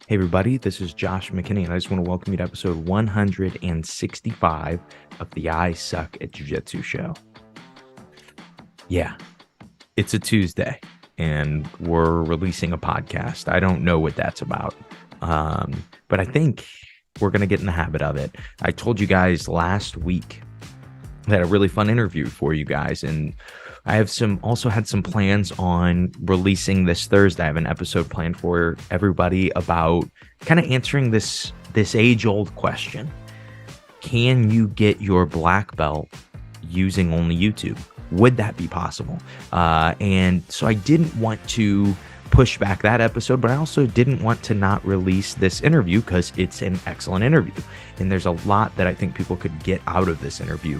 Hey everybody, this is Josh McKinney, and I just want to welcome you to episode 165 of the I Suck at Jiu-Jitsu show. Yeah, it's a Tuesday, and we're releasing a podcast. I don't know what that's about, but I think we're going to get in the habit of it. I told you guys last week that a really fun interview for you guys, and I have also had some plans on releasing this Thursday. I have an episode planned for everybody about kind of answering this age-old question. Can you get your black belt using only YouTube? Would that be possible? And so I didn't want to push back that episode, but I also didn't want to not release this interview because it's an excellent interview. And there's a lot that I think people could get out of this interview.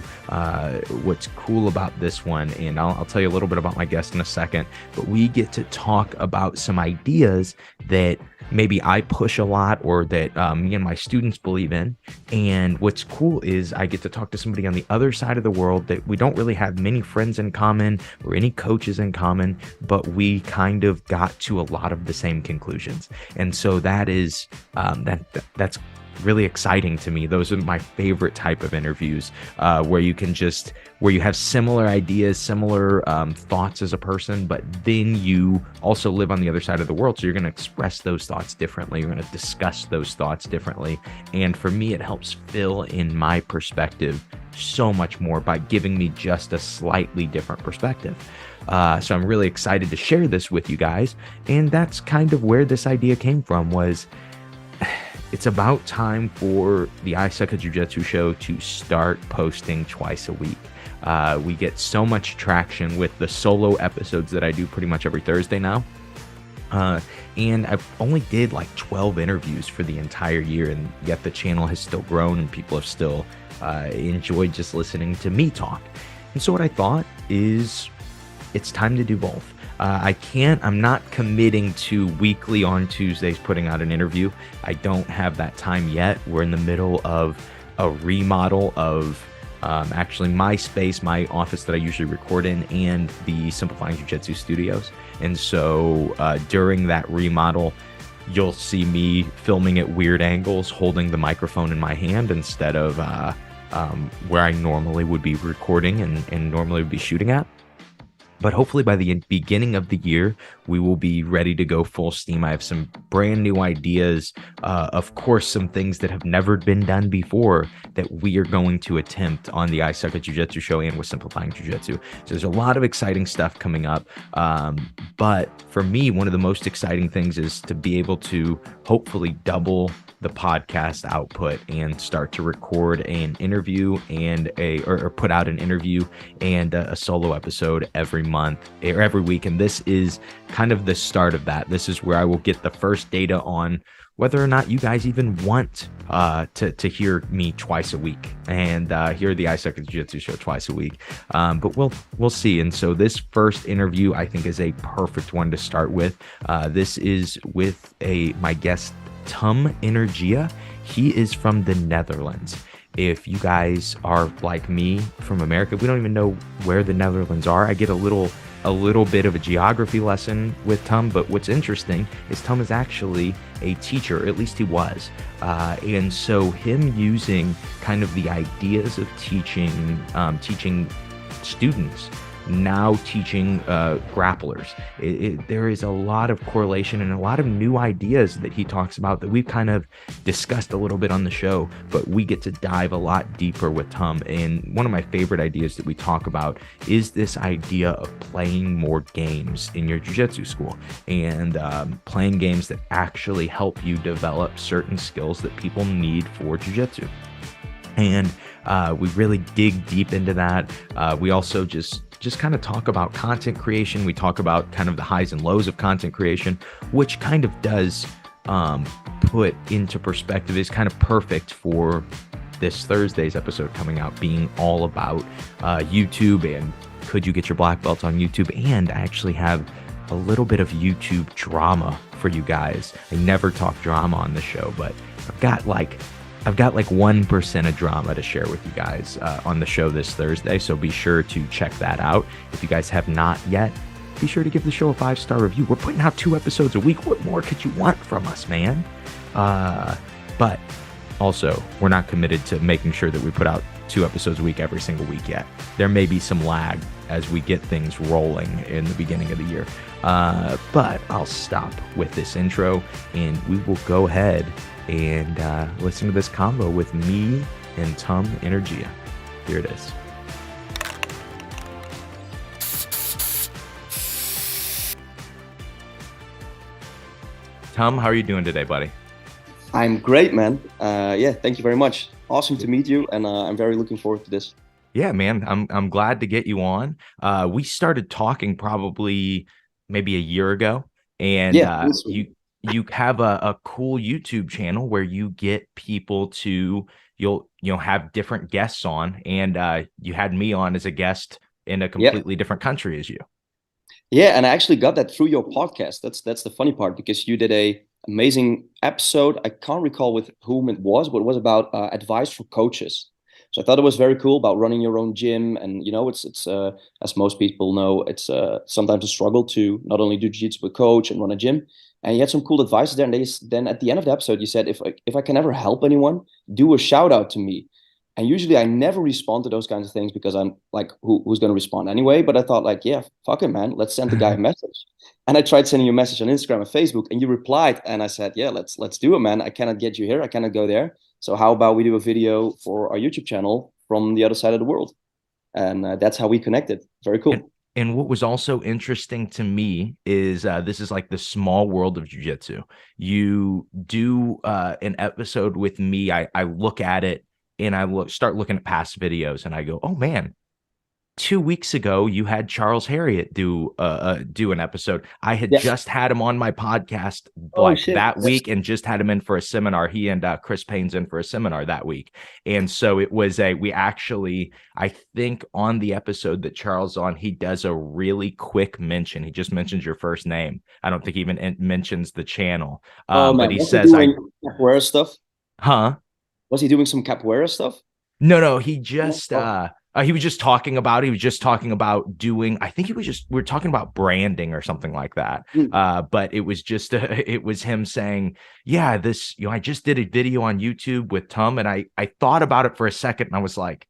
What's cool about this one, and I'll tell you a little bit about my guest in a second, but we get to talk about some ideas that maybe I push a lot or that me and my students believe in. And what's cool is I get to talk to somebody on the other side of the world that we don't really have many friends in common or any coaches in common, but we kind of got to a lot of the same conclusions. And so that is that's really exciting to me. Those are my favorite type of interviews, where you have similar ideas, similar thoughts as a person, but then you also live on the other side of the world. So you're going to express those thoughts differently. You're going to discuss those thoughts differently. And for me, it helps fill in my perspective so much more by giving me just a slightly different perspective. So I'm really excited to share this with you guys. And that's kind of where this idea came from. It's about time for the I Suck at Jiu-Jitsu show to start posting twice a week. We get so much traction with the solo episodes that I do pretty much every Thursday now. And I've only did like 12 interviews for the entire year, and yet the channel has still grown and people have still enjoyed just listening to me talk. And so what I thought is it's time to do both. I'm not committing to weekly on Tuesdays putting out an interview. I don't have that time yet. We're in the middle of a remodel of actually my space, my office that I usually record in, and the Simplifying Jiu-Jitsu studios. And so during that remodel, you'll see me filming at weird angles, holding the microphone in my hand instead of where I normally would be recording and normally would be shooting at. But hopefully by the beginning of the year, we will be ready to go full steam. I have some brand new ideas, of course, some things that have never been done before that we are going to attempt on the I Suck at Jiu-Jitsu show and with Simplifying Jiu-Jitsu. So there's a lot of exciting stuff coming up. But for me, one of the most exciting things is to be able to hopefully double the podcast output and start to record an interview and or put out an interview and a solo episode every month or every week. And this is kind of the start of that. This is where I will get the first data on whether or not you guys even want to hear me twice a week and hear the I Suck at Jiu-Jitsu show twice a week. But we'll see. And so this first interview I think is a perfect one to start with. This is with my guest Tum Energia. He is from the Netherlands. If you guys are like me from America, we don't even know where the Netherlands are. I get a little bit of a geography lesson with Tum, but what's interesting is Tum is actually a teacher, or at least he was. And so him using kind of the ideas of teaching students, now teaching grapplers. There is a lot of correlation and a lot of new ideas that he talks about that we've kind of discussed a little bit on the show, but we get to dive a lot deeper with Tum. And one of my favorite ideas that we talk about is this idea of playing more games in your jiu-jitsu school and playing games that actually help you develop certain skills that people need for jiu-jitsu. And we really dig deep into that. We also just kind of talk about content creation. We talk about kind of the highs and lows of content creation, which kind of does put into perspective is kind of perfect for this Thursday's episode coming out, being all about YouTube and could you get your black belts on YouTube. And I actually have a little bit of YouTube drama for you guys. I never talk drama on the show, but I've got like 1% of drama to share with you guys on the show this Thursday. So be sure to check that out. If you guys have not yet, be sure to give the show a 5-star review. We're putting out 2 episodes a week. What more could you want from us, man? But also, we're not committed to making sure that we put out 2 episodes a week every single week yet. There may be some lag as we get things rolling in the beginning of the year. But I'll stop with this intro and we will go ahead and listen to this combo with me and Tum Energia. Here it is. Tum, how are you doing today, buddy? I'm great, man. Yeah, thank you very much. Awesome to meet you, and I'm very looking forward to this. Yeah, man, I'm glad to get you on. We started talking probably maybe a year ago, and Yeah, you have a cool YouTube channel where you get people to you'll have different guests on, and you had me on as a guest in a yeah, completely different country as you. yeah. And I actually got that through your podcast. That's the funny part because you did a amazing episode. I can't recall with whom it was, but it was about advice for coaches. So I thought it was very cool about running your own gym, and it's as most people know, it's sometimes a struggle to not only do jiu-jitsu but coach and run a gym. And you had some cool advice there. And then at the end of the episode, you said, if I can ever help anyone, do a shout out to me. And usually I never respond to those kinds of things because I'm like, who's going to respond anyway? But I thought like, yeah, fuck it, man. Let's send the guy a message. And I tried sending you a message on Instagram and Facebook, and you replied. And I said, yeah, let's do it, man. I cannot get you here. I cannot go there. So how about we do a video for our YouTube channel from the other side of the world? And that's how we connected. Very And cool. and what was also interesting to me is this is like the small world of jiu-jitsu. You do an episode with me. I look at it and start looking at past videos and I go, oh man, 2 weeks ago you had Charles Harriet do an episode. I had Yeah. just had him on my podcast Oh like shit. that week and just had him in for a seminar. He and Chris Payne's in for a seminar that week. And so it was we actually, I think on the episode that Charles on, he does a really quick mention. He just mentions your first name. I don't think he even mentions the channel. Oh But man, he was he says, doing capoeira stuff? huh? Was he doing some capoeira stuff? No, Oh. he was just talking about doing, I think we were talking about branding or something like that. Hmm. But it was just it was him saying, yeah, this, I just did a video on YouTube with Tum, and I thought about it for a second and I was like,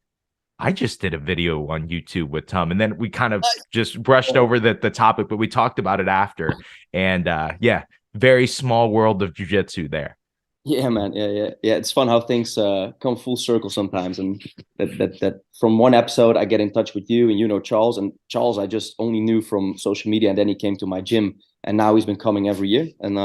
I just did a video on YouTube with Tum, and then we kind of just brushed over the topic, but we talked about it after. And yeah, very small world of jiu-jitsu there. Yeah, man. Yeah. It's fun how things come full circle sometimes, and that from one episode I get in touch with you, and you know Charles, and Charles I just only knew from social media, and then he came to my gym, and now he's been coming every year, and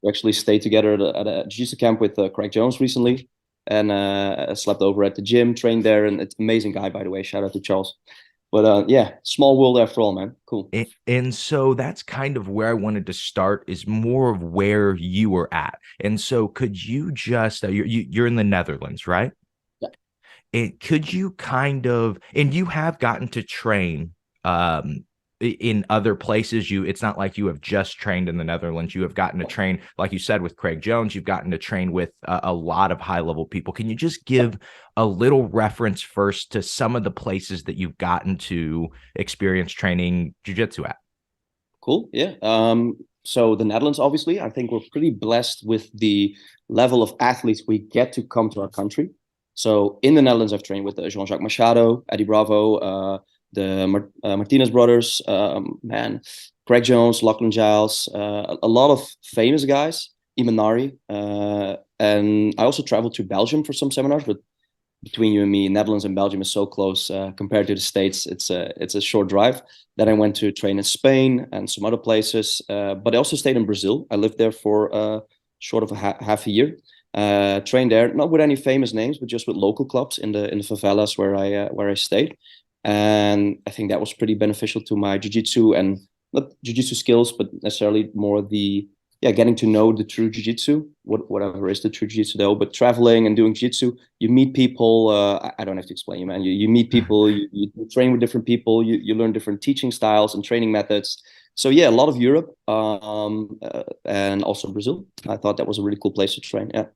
we actually stayed together at a jiu-jitsu camp with Craig Jones recently, and slept over at the gym, trained there, and it's an amazing guy, by the way. Shout out to Charles. But yeah, small world after all, man. Cool. And so that's kind of where I wanted to start, is more of where you were at. And so could you just, you're in the Netherlands, right? Yeah. And could you kind of, and you have gotten to train in other places. It's not like you have just trained in the Netherlands. You have gotten to train, like you said, with Craig Jones. You've gotten to train with a lot of high level people. Can you just give a little reference first to some of the places that you've gotten to experience training jiu-jitsu at? Cool. Yeah. So the Netherlands, obviously, I think we're pretty blessed with the level of athletes we get to come to our country. So in the Netherlands, I've trained with Jean-Jacques Machado, Eddie Bravo, the Martinez brothers, man, Greg Jones, Lachlan Giles, a lot of famous guys, Imanari. And I also traveled to Belgium for some seminars, but between you and me, Netherlands and Belgium is so close compared to the States. It's a short drive. Then I went to train in Spain and some other places, but I also stayed in Brazil. I lived there for short of half a year. Trained there, not with any famous names, but just with local clubs in the favelas where I stayed. And I think that was pretty beneficial to my jiu-jitsu, and not jiu-jitsu skills, but necessarily more the getting to know the true jiu-jitsu, whatever is the true jiu-jitsu though. But traveling and doing jiu-jitsu, you meet people. I don't have to explain you, man. You meet people. You train with different people. You learn different teaching styles and training methods. So yeah, a lot of Europe, and also Brazil. I thought that was a really cool place to train. Yeah.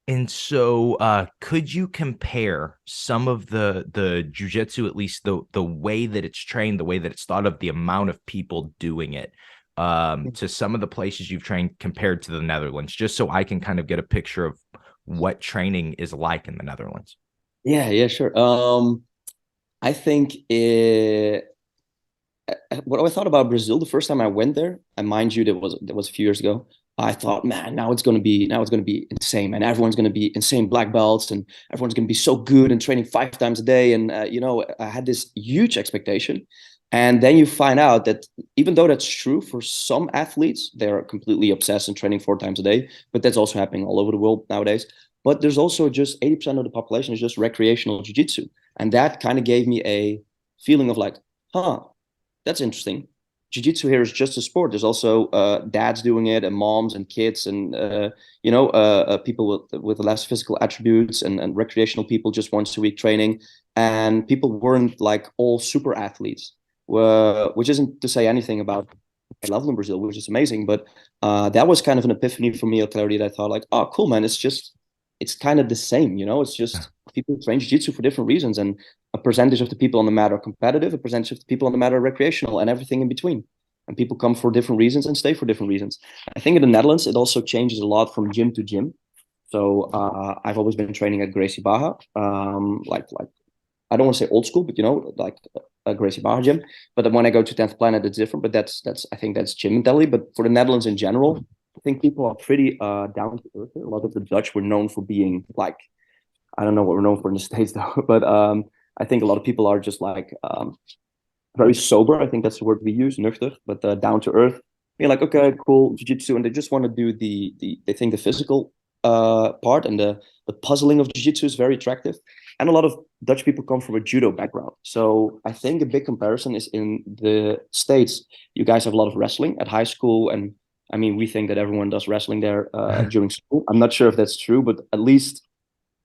And so, could you compare some of the jujitsu, at least the way that it's trained, the way that it's thought of, the amount of people doing it, to some of the places you've trained compared to the Netherlands, just so I can kind of get a picture of what training is like in the Netherlands. Yeah, sure. I think what I thought about Brazil the first time I went there, and mind you, that was a few years ago. I thought, man, now it's gonna be insane, and everyone's gonna be insane black belts, and everyone's gonna be so good and training 5 times a day. And I had this huge expectation, and then you find out that even though that's true for some athletes, they're completely obsessed and training 4 times a day. But that's also happening all over the world nowadays. But there's also just 80% of the population is just recreational jiu-jitsu, and that kind of gave me a feeling of like, huh, that's interesting. Jiu-jitsu here is just a sport. There's also dads doing it, and moms and kids, and people with less physical attributes, and recreational people just once a week training. And people weren't like all super athletes, which isn't to say anything about I level in Brazil, which is amazing. But that was kind of an epiphany for me, a clarity that I thought like, oh, cool, man. It's kind of the same, It's just people train jiu-jitsu for different reasons, and a percentage of the people on the mat are competitive, a percentage of the people on the mat are recreational, and everything in between. And people come for different reasons and stay for different reasons. I think in the Netherlands, it also changes a lot from gym to gym. So I've always been training at Gracie Barra, like I don't want to say old school, but like a Gracie Barra gym. But then when I go to 10th Planet, it's different. But that's I think that's gym mentality. But for the Netherlands in general, I think people are pretty down to earth. A lot of the Dutch were known for being like, I don't know what we're known for in the States though, but I think a lot of people are just like very sober. I think that's the word we use, nuchter, but down to earth. Being like, okay, cool, jiu-jitsu, and they just want to do they think the physical part, and the puzzling of jiu-jitsu is very attractive. And a lot of Dutch people come from a judo background. So I think a big comparison is in the States. You guys have a lot of wrestling at high school, and I mean, we think that everyone does wrestling there during school. I'm not sure if that's true, but at least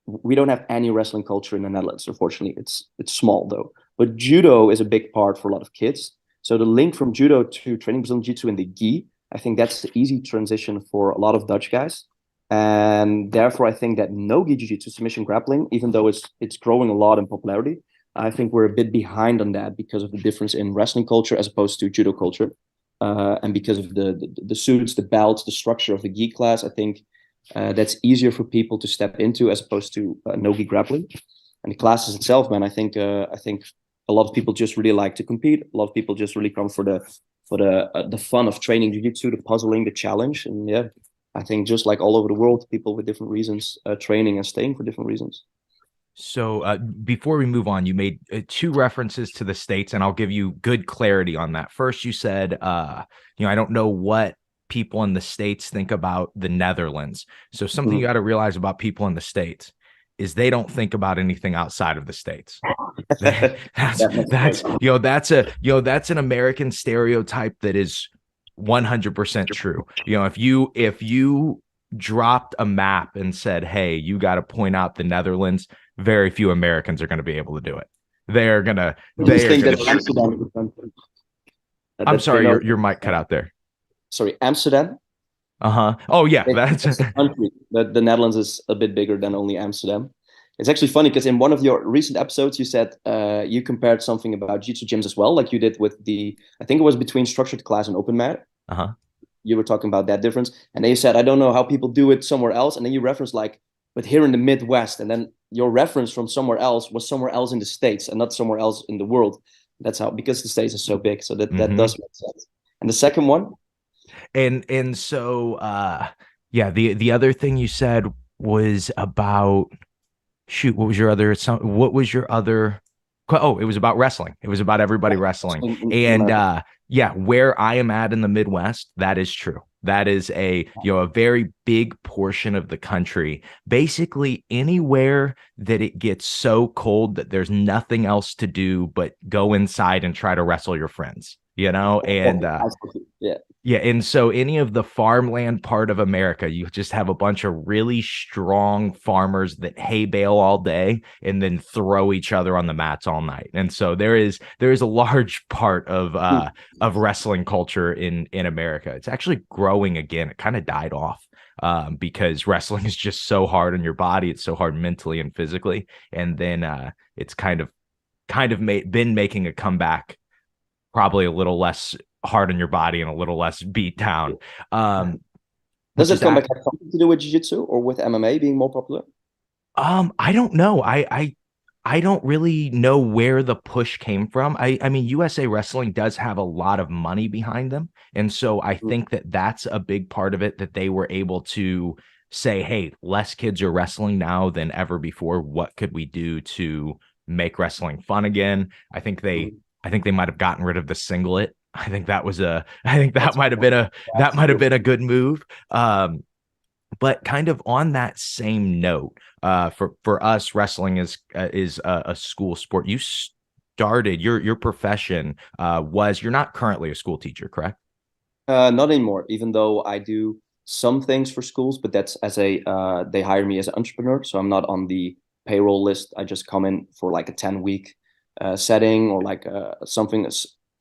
we don't have any wrestling culture in the Netherlands. Unfortunately, it's small though. But judo is a big part for a lot of kids. So the link from judo to training Brazilian jiu-jitsu in the gi, I think that's the easy transition for a lot of Dutch guys. And therefore, I think that no-gi jiu-jitsu, submission grappling, even though it's growing a lot in popularity, I think we're a bit behind on that because of the difference in wrestling culture as opposed to judo culture. And because of the suits, the belts, the structure of the gi class, I think that's easier for people to step into as opposed to no-gi grappling. And the classes itself, man, I think a lot of people just really like to compete. A lot of people just really come for the fun of training jiu-jitsu, the puzzling, the challenge. And yeah, I think just like all over the world, people with different reasons training and staying for different reasons. So before we move on, you made 2 references to the States, and I'll give you good clarity on that. First, you said, I don't know what people in the States think about the Netherlands. So something you got to realize about people in the States is they don't think about anything outside of the States. that's an American stereotype that is 100% true. If you dropped a map and said, hey, you got to point out the Netherlands, very few Americans are going to be able to do it. I'm sorry, your mic cut out there. Sorry, Amsterdam. Oh yeah, that's a country. The Netherlands is a bit bigger than only Amsterdam. It's actually funny because in one of your recent episodes, you said you compared something about jiu-jitsu gyms as well, like you did with I think it was between structured class and open mat. You were talking about that difference, and then you said, I don't know how people do it somewhere else, and then you referenced like, but here in the Midwest, and then your reference from somewhere else was somewhere else in the States and not somewhere else in the world. That's how, because the States are so big, so that does make sense. And the second one. And so the other thing you said was about what was your other it was about wrestling. It was about everybody wrestling. And where I am at in the Midwest, that is true. That is a very big portion of the country. Basically anywhere that it gets so cold that there's nothing else to do but go inside and try to wrestle your friends. And and so any of the farmland part of America, you just have a bunch of really strong farmers that hay bale all day and then throw each other on the mats all night. And so there is a large part of wrestling culture in America. It's actually growing again. It kind of died off because wrestling is just so hard on your body. It's so hard mentally and physically. And then it's kind of been making a comeback, probably a little less hard on your body and a little less beat down. Does Which it is come back have something to do with jiu-jitsu or with MMA being more popular? I don't know. I don't really know where the push came from. I mean, USA Wrestling does have a lot of money behind them, and so I Mm, think that that's a big part of it, that they were able to say, "Hey, less kids are wrestling now than ever before. What could we do to make wrestling fun again?" mm. I think they might have gotten rid of the singlet. I think That's that that's a might have good. been a good move. But kind of on that same note, for us, wrestling is a school sport. You started your profession was you're not currently a school teacher, correct? Not anymore, even though I do some things for schools, but that's as a they hire me as an entrepreneur, so I'm not on the payroll list. I just come in for like a 10-week setting or like something, a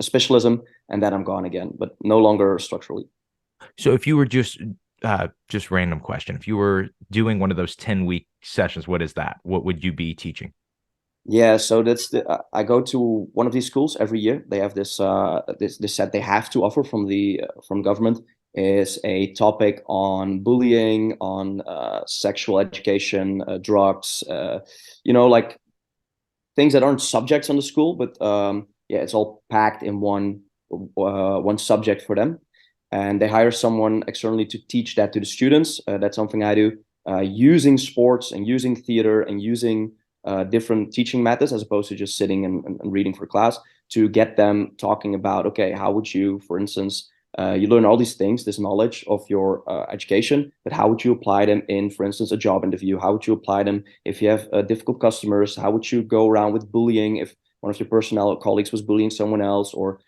specialism, and then I'm gone again, but no longer structurally. So if you were just random question, if you were doing one of those 10-week sessions, what is that? What would you be teaching? Yeah, so that's the I go to one of these schools every year. They have this set they have to offer from the from government is a topic on bullying, on sexual education, drugs, like things that aren't subjects on the school, but yeah, it's all packed in one subject for them, and they hire someone externally to teach that to the students. That's something I do, using sports and using theater and using different teaching methods as opposed to just sitting and reading for class to get them talking about, okay, how would you, for instance, you learn all these things, this knowledge of your education, but how would you apply them in, for instance, a job interview? How would you apply them if you have difficult customers? How would you go around with bullying if one of your personnel colleagues was bullying someone else or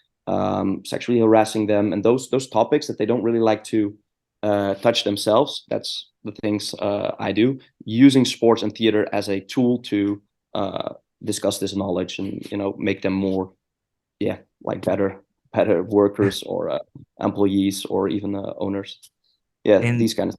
sexually harassing them? And those topics that they don't really like to touch themselves. That's the things I do, using sports and theater as a tool to discuss this knowledge and make them more, yeah, like better workers or employees or even owners. Yeah, And these kind of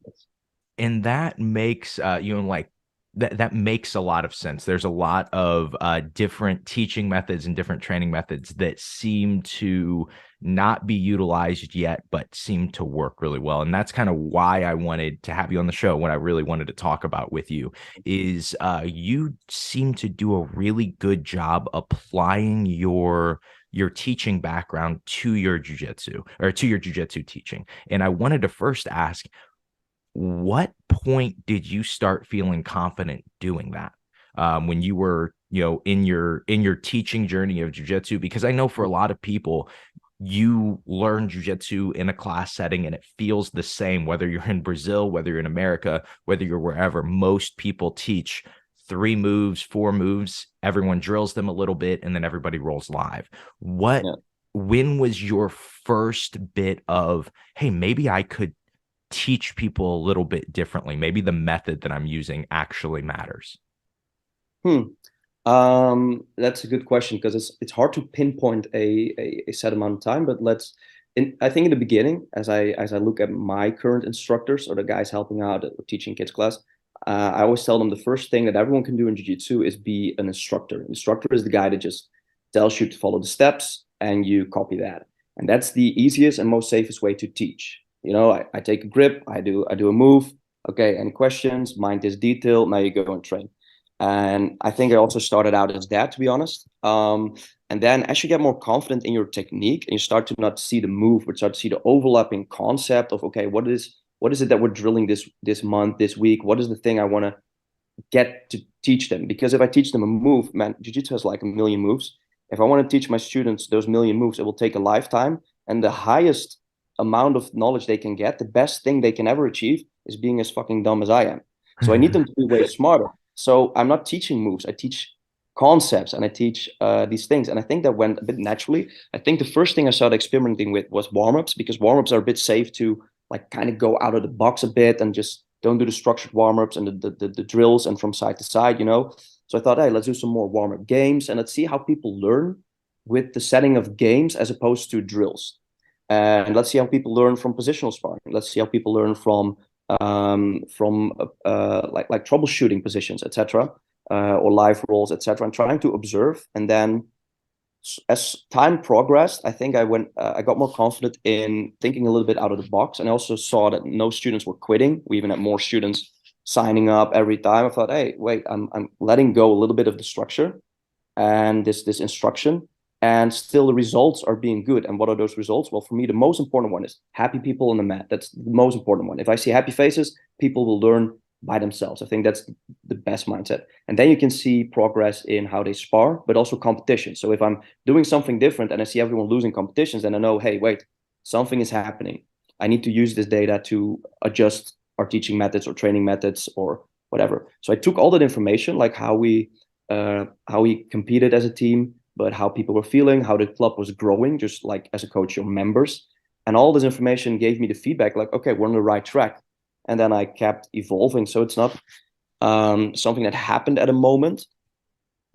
things. that makes like that makes a lot of sense. There's a lot of different teaching methods and different training methods that seem to not be utilized yet, but seem to work really well. And that's kind of why I wanted to have you on the show. What I really wanted to talk about with you is you seem to do a really good job applying your teaching background to your jujitsu or to your jujitsu teaching. And I wanted to first ask, what point did you start feeling confident doing that? When you were, in your teaching journey of jujitsu? Because I know for a lot of people, you learn jujitsu in a class setting and it feels the same, whether you're in Brazil, whether you're in America, whether you're wherever. Most people teach 3 moves, 4 moves, everyone drills them a little bit, and then everybody rolls live. What, Yeah. when was your first bit of, hey, maybe I could teach people a little bit differently? Maybe the method that I'm using actually matters. Hmm. That's a good question because it's hard to pinpoint a set amount of time, but I think in the beginning, as I look at my current instructors or the guys helping out at teaching kids class, I always tell them the first thing that everyone can do in jiu-jitsu is be an instructor. An instructor is the guy that just tells you to follow the steps and you copy that. And that's the easiest and most safest way to teach. I take a grip, I do a move. Okay, any questions? Mind this detail. Now you go and train. And I think I also started out as that, to be honest. And then as you get more confident in your technique and you start to not see the move, but start to see the overlapping concept of, okay, what is it that we're drilling this month, this week? What is the thing I want to get to teach them? Because if I teach them a move, man, jiu-jitsu has like a million moves. If I want to teach my students those million moves, it will take a lifetime. And the highest amount of knowledge they can get, the best thing they can ever achieve is being as fucking dumb as I am. So I need them to be way smarter. So I'm not teaching moves. I teach concepts and I teach these things. And I think that went a bit naturally. I think the first thing I started experimenting with was warm-ups because warm-ups are a bit safe to like kind of go out of the box a bit and just don't do the structured warm-ups and the drills and from side to side. So I thought, hey, let's do some more warm-up games and let's see how people learn with the setting of games as opposed to drills. And let's see how people learn from positional sparring. Let's see how people learn from like troubleshooting positions, etc., or live rolls, etc., and trying to observe and then as time progressed, I think I got more confident in thinking a little bit out of the box, and I also saw that no students were quitting. We even had more students signing up every time. I thought, hey, wait, I'm letting go a little bit of the structure and this instruction, and still the results are being good. And what are those results? Well, for me, the most important one is happy people on the mat. That's the most important one. If I see happy faces, people will learn by themselves. I think that's the best mindset. And then you can see progress in how they spar, but also competition. So if I'm doing something different and I see everyone losing competitions, then I know, hey, wait, something is happening. I need to use this data to adjust our teaching methods or training methods or whatever. So I took all that information, like how we competed as a team, but how people were feeling, how the club was growing, just like as a coach, your members. And all this information gave me the feedback, like, okay, we're on the right track. And then I kept evolving. So it's not something that happened at a moment,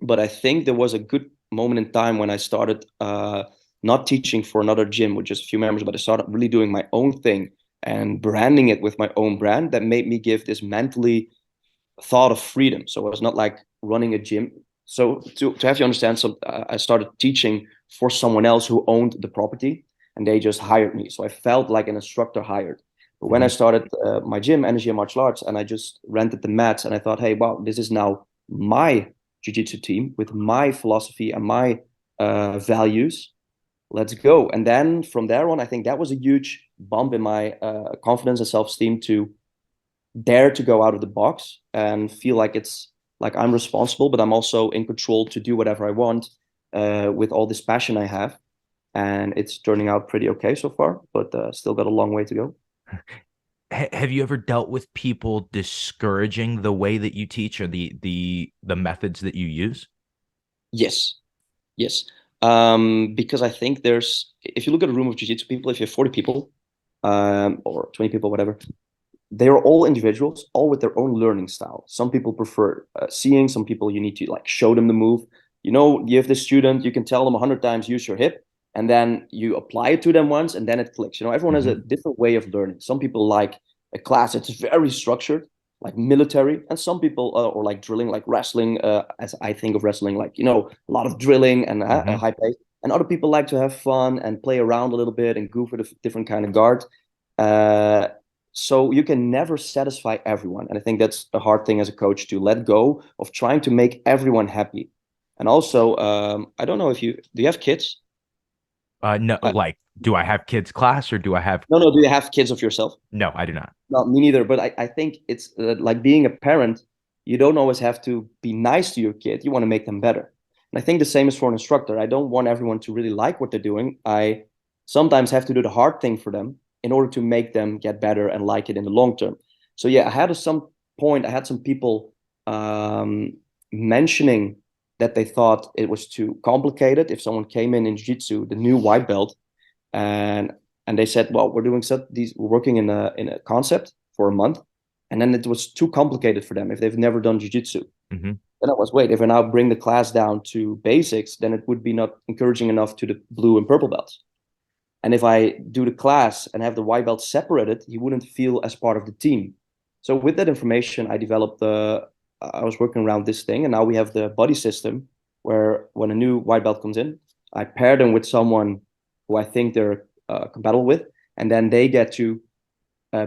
but I think there was a good moment in time when I started not teaching for another gym with just a few members, but I started really doing my own thing and branding it with my own brand. That made me give this mentally thought of freedom. So it was not like running a gym. So to have you understand, I started teaching for someone else who owned the property, and they just hired me. So I felt like an instructor hired. But when I started my gym, Energia Martial Arts, and I just rented the mats, and I thought, hey, wow, this is now my jiu-jitsu team with my philosophy and my values. Let's go. And then from there on, I think that was a huge bump in my confidence and self-esteem to dare to go out of the box and feel like it's like I'm responsible, but I'm also in control to do whatever I want with all this passion I have. And it's turning out pretty okay so far, but still got a long way to go. Have you ever dealt with people discouraging the way that you teach or the methods that you use? Yes. Because I think if you look at a room of jiu-jitsu people, if you have 40 people or 20 people, whatever, they are all individuals, all with their own learning style. Some people prefer seeing, some people you need to like show them the move. You have this student, you can tell them 100 times, use your hip, and then you apply it to them once, and then it clicks. Everyone has a different way of learning. Some people like a class that's very structured, like military, and some people or like drilling, like wrestling, as I think of wrestling, like a lot of drilling and a high pace. And other people like to have fun and play around a little bit and goof with a different kind of guard. So you can never satisfy everyone. And I think that's the hard thing as a coach, to let go of trying to make everyone happy. And also, I don't know if do you have kids? No, like, do I have kids class or do I have? No, do you have kids of yourself? No, I do not. No, me neither. But I think it's like being a parent, you don't always have to be nice to your kid. You want to make them better. And I think the same is for an instructor. I don't want everyone to really like what they're doing. I sometimes have to do the hard thing for them in order to make them get better and like it in the long term. So yeah, I had some people mentioning that they thought it was too complicated if someone came in jiu-jitsu, the new white belt, and they said, well, we're working in a concept for a month, and then it was too complicated for them if they've never done jiu-jitsu. Then I was, wait, if I now bring the class down to basics, then it would be not encouraging enough to the blue and purple belts. And if I do the class and have the white belt separated, he wouldn't feel as part of the team. So with that information, I developed I was working around this thing, and now we have the buddy system where when a new white belt comes in, I pair them with someone who I think they're compatible with, and then they get to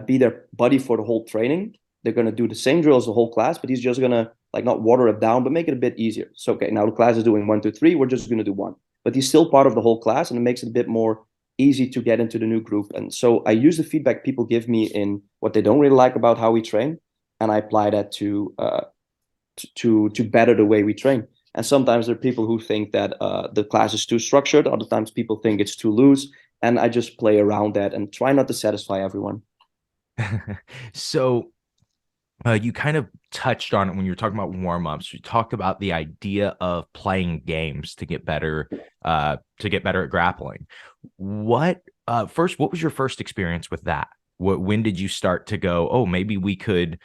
be their buddy for the whole training. They're going to do the same drill as the whole class, but he's just going to like not water it down, but make it a bit easier. So, okay, now the class is doing 1, 2, 3. We're just going to do 1, but he's still part of the whole class, and it makes it a bit more easy to get into the new group. And so I use the feedback people give me in what they don't really like about how we train, and I apply that to better the way we train. And sometimes there are people who think that the class is too structured. Other times people think it's too loose, and I just play around that and try not to satisfy everyone. So you kind of touched on it when you were talking about warm-ups. You talked about the idea of playing games to get better at grappling. First, what was your first experience with that? When did you start to go, oh, maybe we could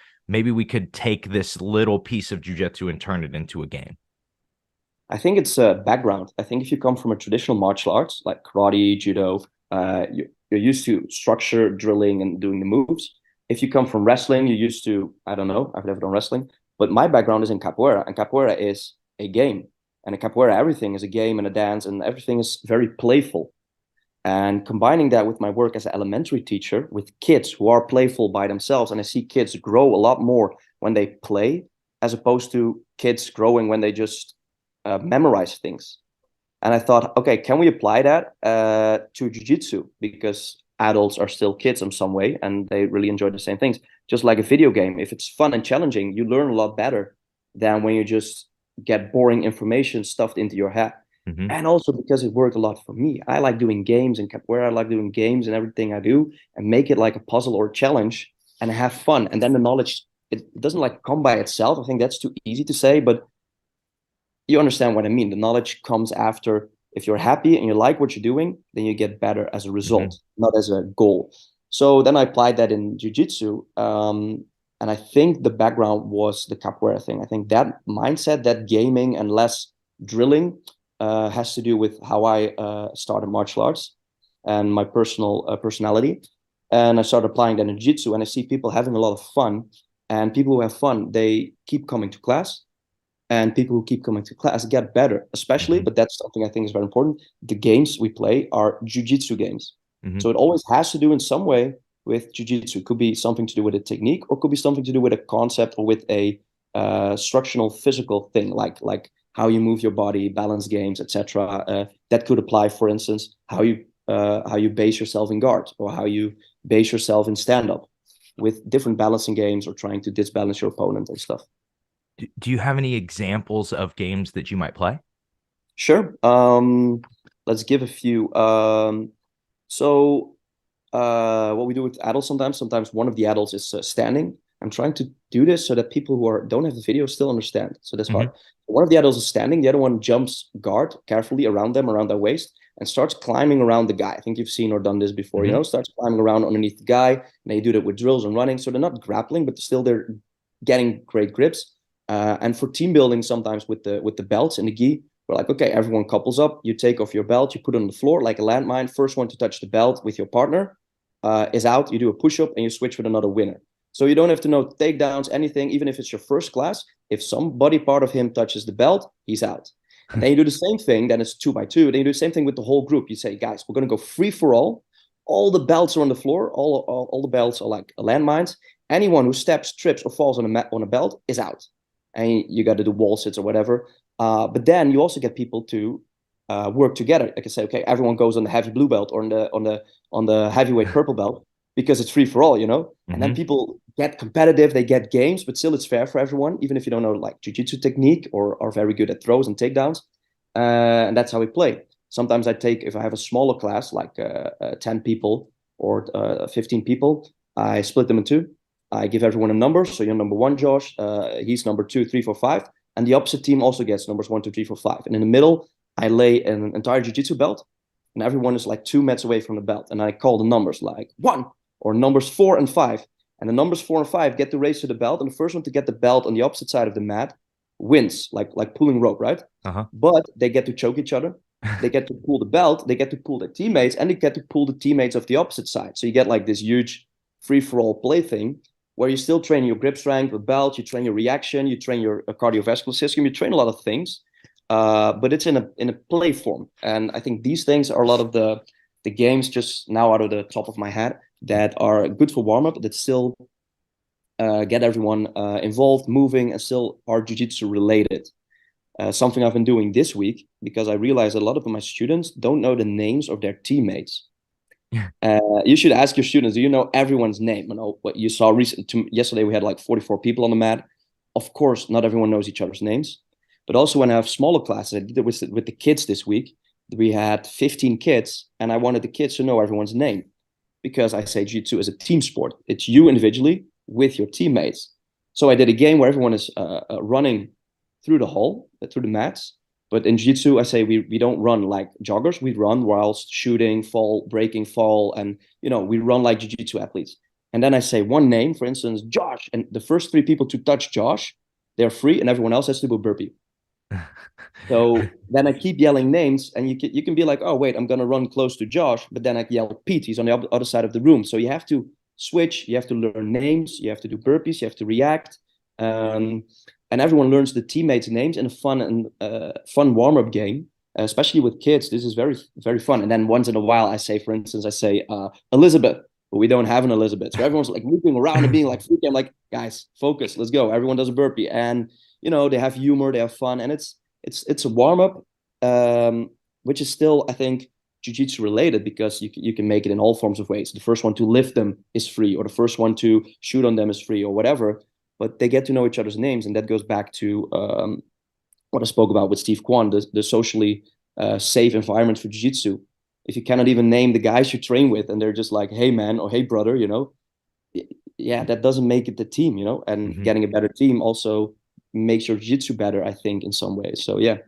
take this little piece of jiu-jitsu and turn it into a game? I think it's a background. I think if you come from a traditional martial arts like karate, judo, you're used to structure, drilling, and doing the moves. If you come from wrestling, you're used to, I don't know, I've never done wrestling, but my background is in capoeira, and capoeira is a game. And in capoeira, everything is a game and a dance, and everything is very playful. And combining that with my work as an elementary teacher with kids who are playful by themselves, and I see kids grow a lot more when they play, as opposed to kids growing when they just memorize things. And I thought, okay, can we apply that to jiu-jitsu? Because adults are still kids in some way, and they really enjoy the same things. Just like a video game, if it's fun and challenging, you learn a lot better than when you just get boring information stuffed into your head. Mm-hmm. And also because it worked a lot for me. I like doing games and capoeira. I like doing games and everything I do, and make it like a puzzle or a challenge and have fun. And then the knowledge, it doesn't like come by itself. I think that's too easy to say, but you understand what I mean. The knowledge comes after. If you're happy and you like what you're doing, then you get better as a result, not as a goal. So then I applied that in jiu-jitsu. And I think the background was the capoeira thing. I think that mindset, that gaming and less drilling has to do with how I started martial arts and my personal personality. And I started applying that in jiu-jitsu, and I see people having a lot of fun. And people who have fun, they keep coming to class. And people who keep coming to class get better, especially, but that's something I think is very important. The games we play are jiu-jitsu games. So it always has to do in some way with jiu-jitsu. It could be something to do with a technique, or could be something to do with a concept, or with a structural physical thing, like how you move your body, balance games, etc. That could apply, for instance, how you base yourself in guard, or how you base yourself in stand-up, with different balancing games, or trying to disbalance your opponent and stuff. Do you have any examples of games that you might play? Sure. Let's give a few. What we do with adults sometimes one of the adults is standing. I'm trying to do this so that people who don't have the video still understand. So that's hard. One of the adults is standing. The other one jumps guard carefully around them, around their waist, and starts climbing around the guy. I think you've seen or done this before, starts climbing around underneath the guy. And they do that with drills and running. So they're not grappling, but still they're getting great grips. And for team building, sometimes with the belts and the gi, we're like, okay, everyone couples up. You take off your belt, you put it on the floor like a landmine. First one to touch the belt with your partner is out. You do a push-up and you switch with another winner. So you don't have to know takedowns, anything, even if it's your first class. If some body part of him touches the belt, he's out. And then you do the same thing. Then it's 2x2. Then you do the same thing with the whole group. You say, guys, we're going to go free for all. All the belts are on the floor. All the belts are like landmines. Anyone who steps, trips, or falls on a belt is out. And you got to do wall sits or whatever. But then you also get people to work together. Like I say, okay, everyone goes on the heavy blue belt or on the heavyweight purple belt, because it's free for all, And then people get competitive, they get games, but still it's fair for everyone, even if you don't know like jiu-jitsu technique or are very good at throws and takedowns. And that's how we play. Sometimes if I have a smaller class, like 10 people or 15 people, I split them in two. I give everyone a number. So you're number 1, Josh. He's number 2, 3, 4, 5. And the opposite team also gets numbers 1, 2, 3, 4, 5. And in the middle, I lay an entire jiu-jitsu belt. And everyone is like 2 meters away from the belt. And I call the numbers like 1 or numbers 4 and 5. And the numbers 4 and 5 get to race to the belt. And the first one to get the belt on the opposite side of the mat wins, like pulling rope, right? But they get to choke each other. They get to pull the belt. They get to pull their teammates. And they get to pull the teammates of the opposite side. So you get like this huge free-for-all play thing, where you still train your grip strength with belt, you train your reaction, you train your cardiovascular system, you train a lot of things, but it's in a play form. And I think these things are a lot of the games, just now out of the top of my head, that are good for warm-up, that still get everyone involved, moving, and still are jiu-jitsu related. Something I've been doing this week, because I realized a lot of my students don't know the names of their teammates. You should ask your students, do you know everyone's name? What you saw yesterday, we had like 44 people on the mat. Of course, not everyone knows each other's names. But also when I have smaller classes, I did it with the kids this week. We had 15 kids, and I wanted the kids to know everyone's name, because I say jiu-jitsu is a team sport. It's you individually with your teammates. So I did a game where everyone is running through the hall, through the mats. But in jiu-jitsu, I say we don't run like joggers. We run whilst shooting, fall, breaking, fall. And, we run like jiu-jitsu athletes. And then I say one name, for instance, Josh. And the first 3 people to touch Josh, they're free, and everyone else has to do a burpee. So then I keep yelling names, and you can be like, oh, wait, I'm going to run close to Josh. But then I yell Pete. He's on the other side of the room. So you have to switch. You have to learn names. You have to do burpees. You have to react. and everyone learns the teammates' names in a fun and fun warm-up game. Especially with kids, this is very, very fun. And then once in a while, I say, for instance, Elizabeth, but we don't have an Elizabeth. So everyone's like moving around and being like freaky. I'm like, guys, focus, let's go. Everyone does a burpee, and they have humor, they have fun, and it's a warm up, which is still, I think, jiu-jitsu related, because you can make it in all forms of ways. The first one to lift them is free, or the first one to shoot on them is free, or whatever. But they get to know each other's names, and that goes back to what I spoke about with Steve Kwan, the socially safe environment for jiu-jitsu. If you cannot even name the guys you train with, and they're just like, hey man, or hey brother, yeah, that doesn't make it the team, and getting a better team also makes your jiu-jitsu better, I think, in some ways. So yeah,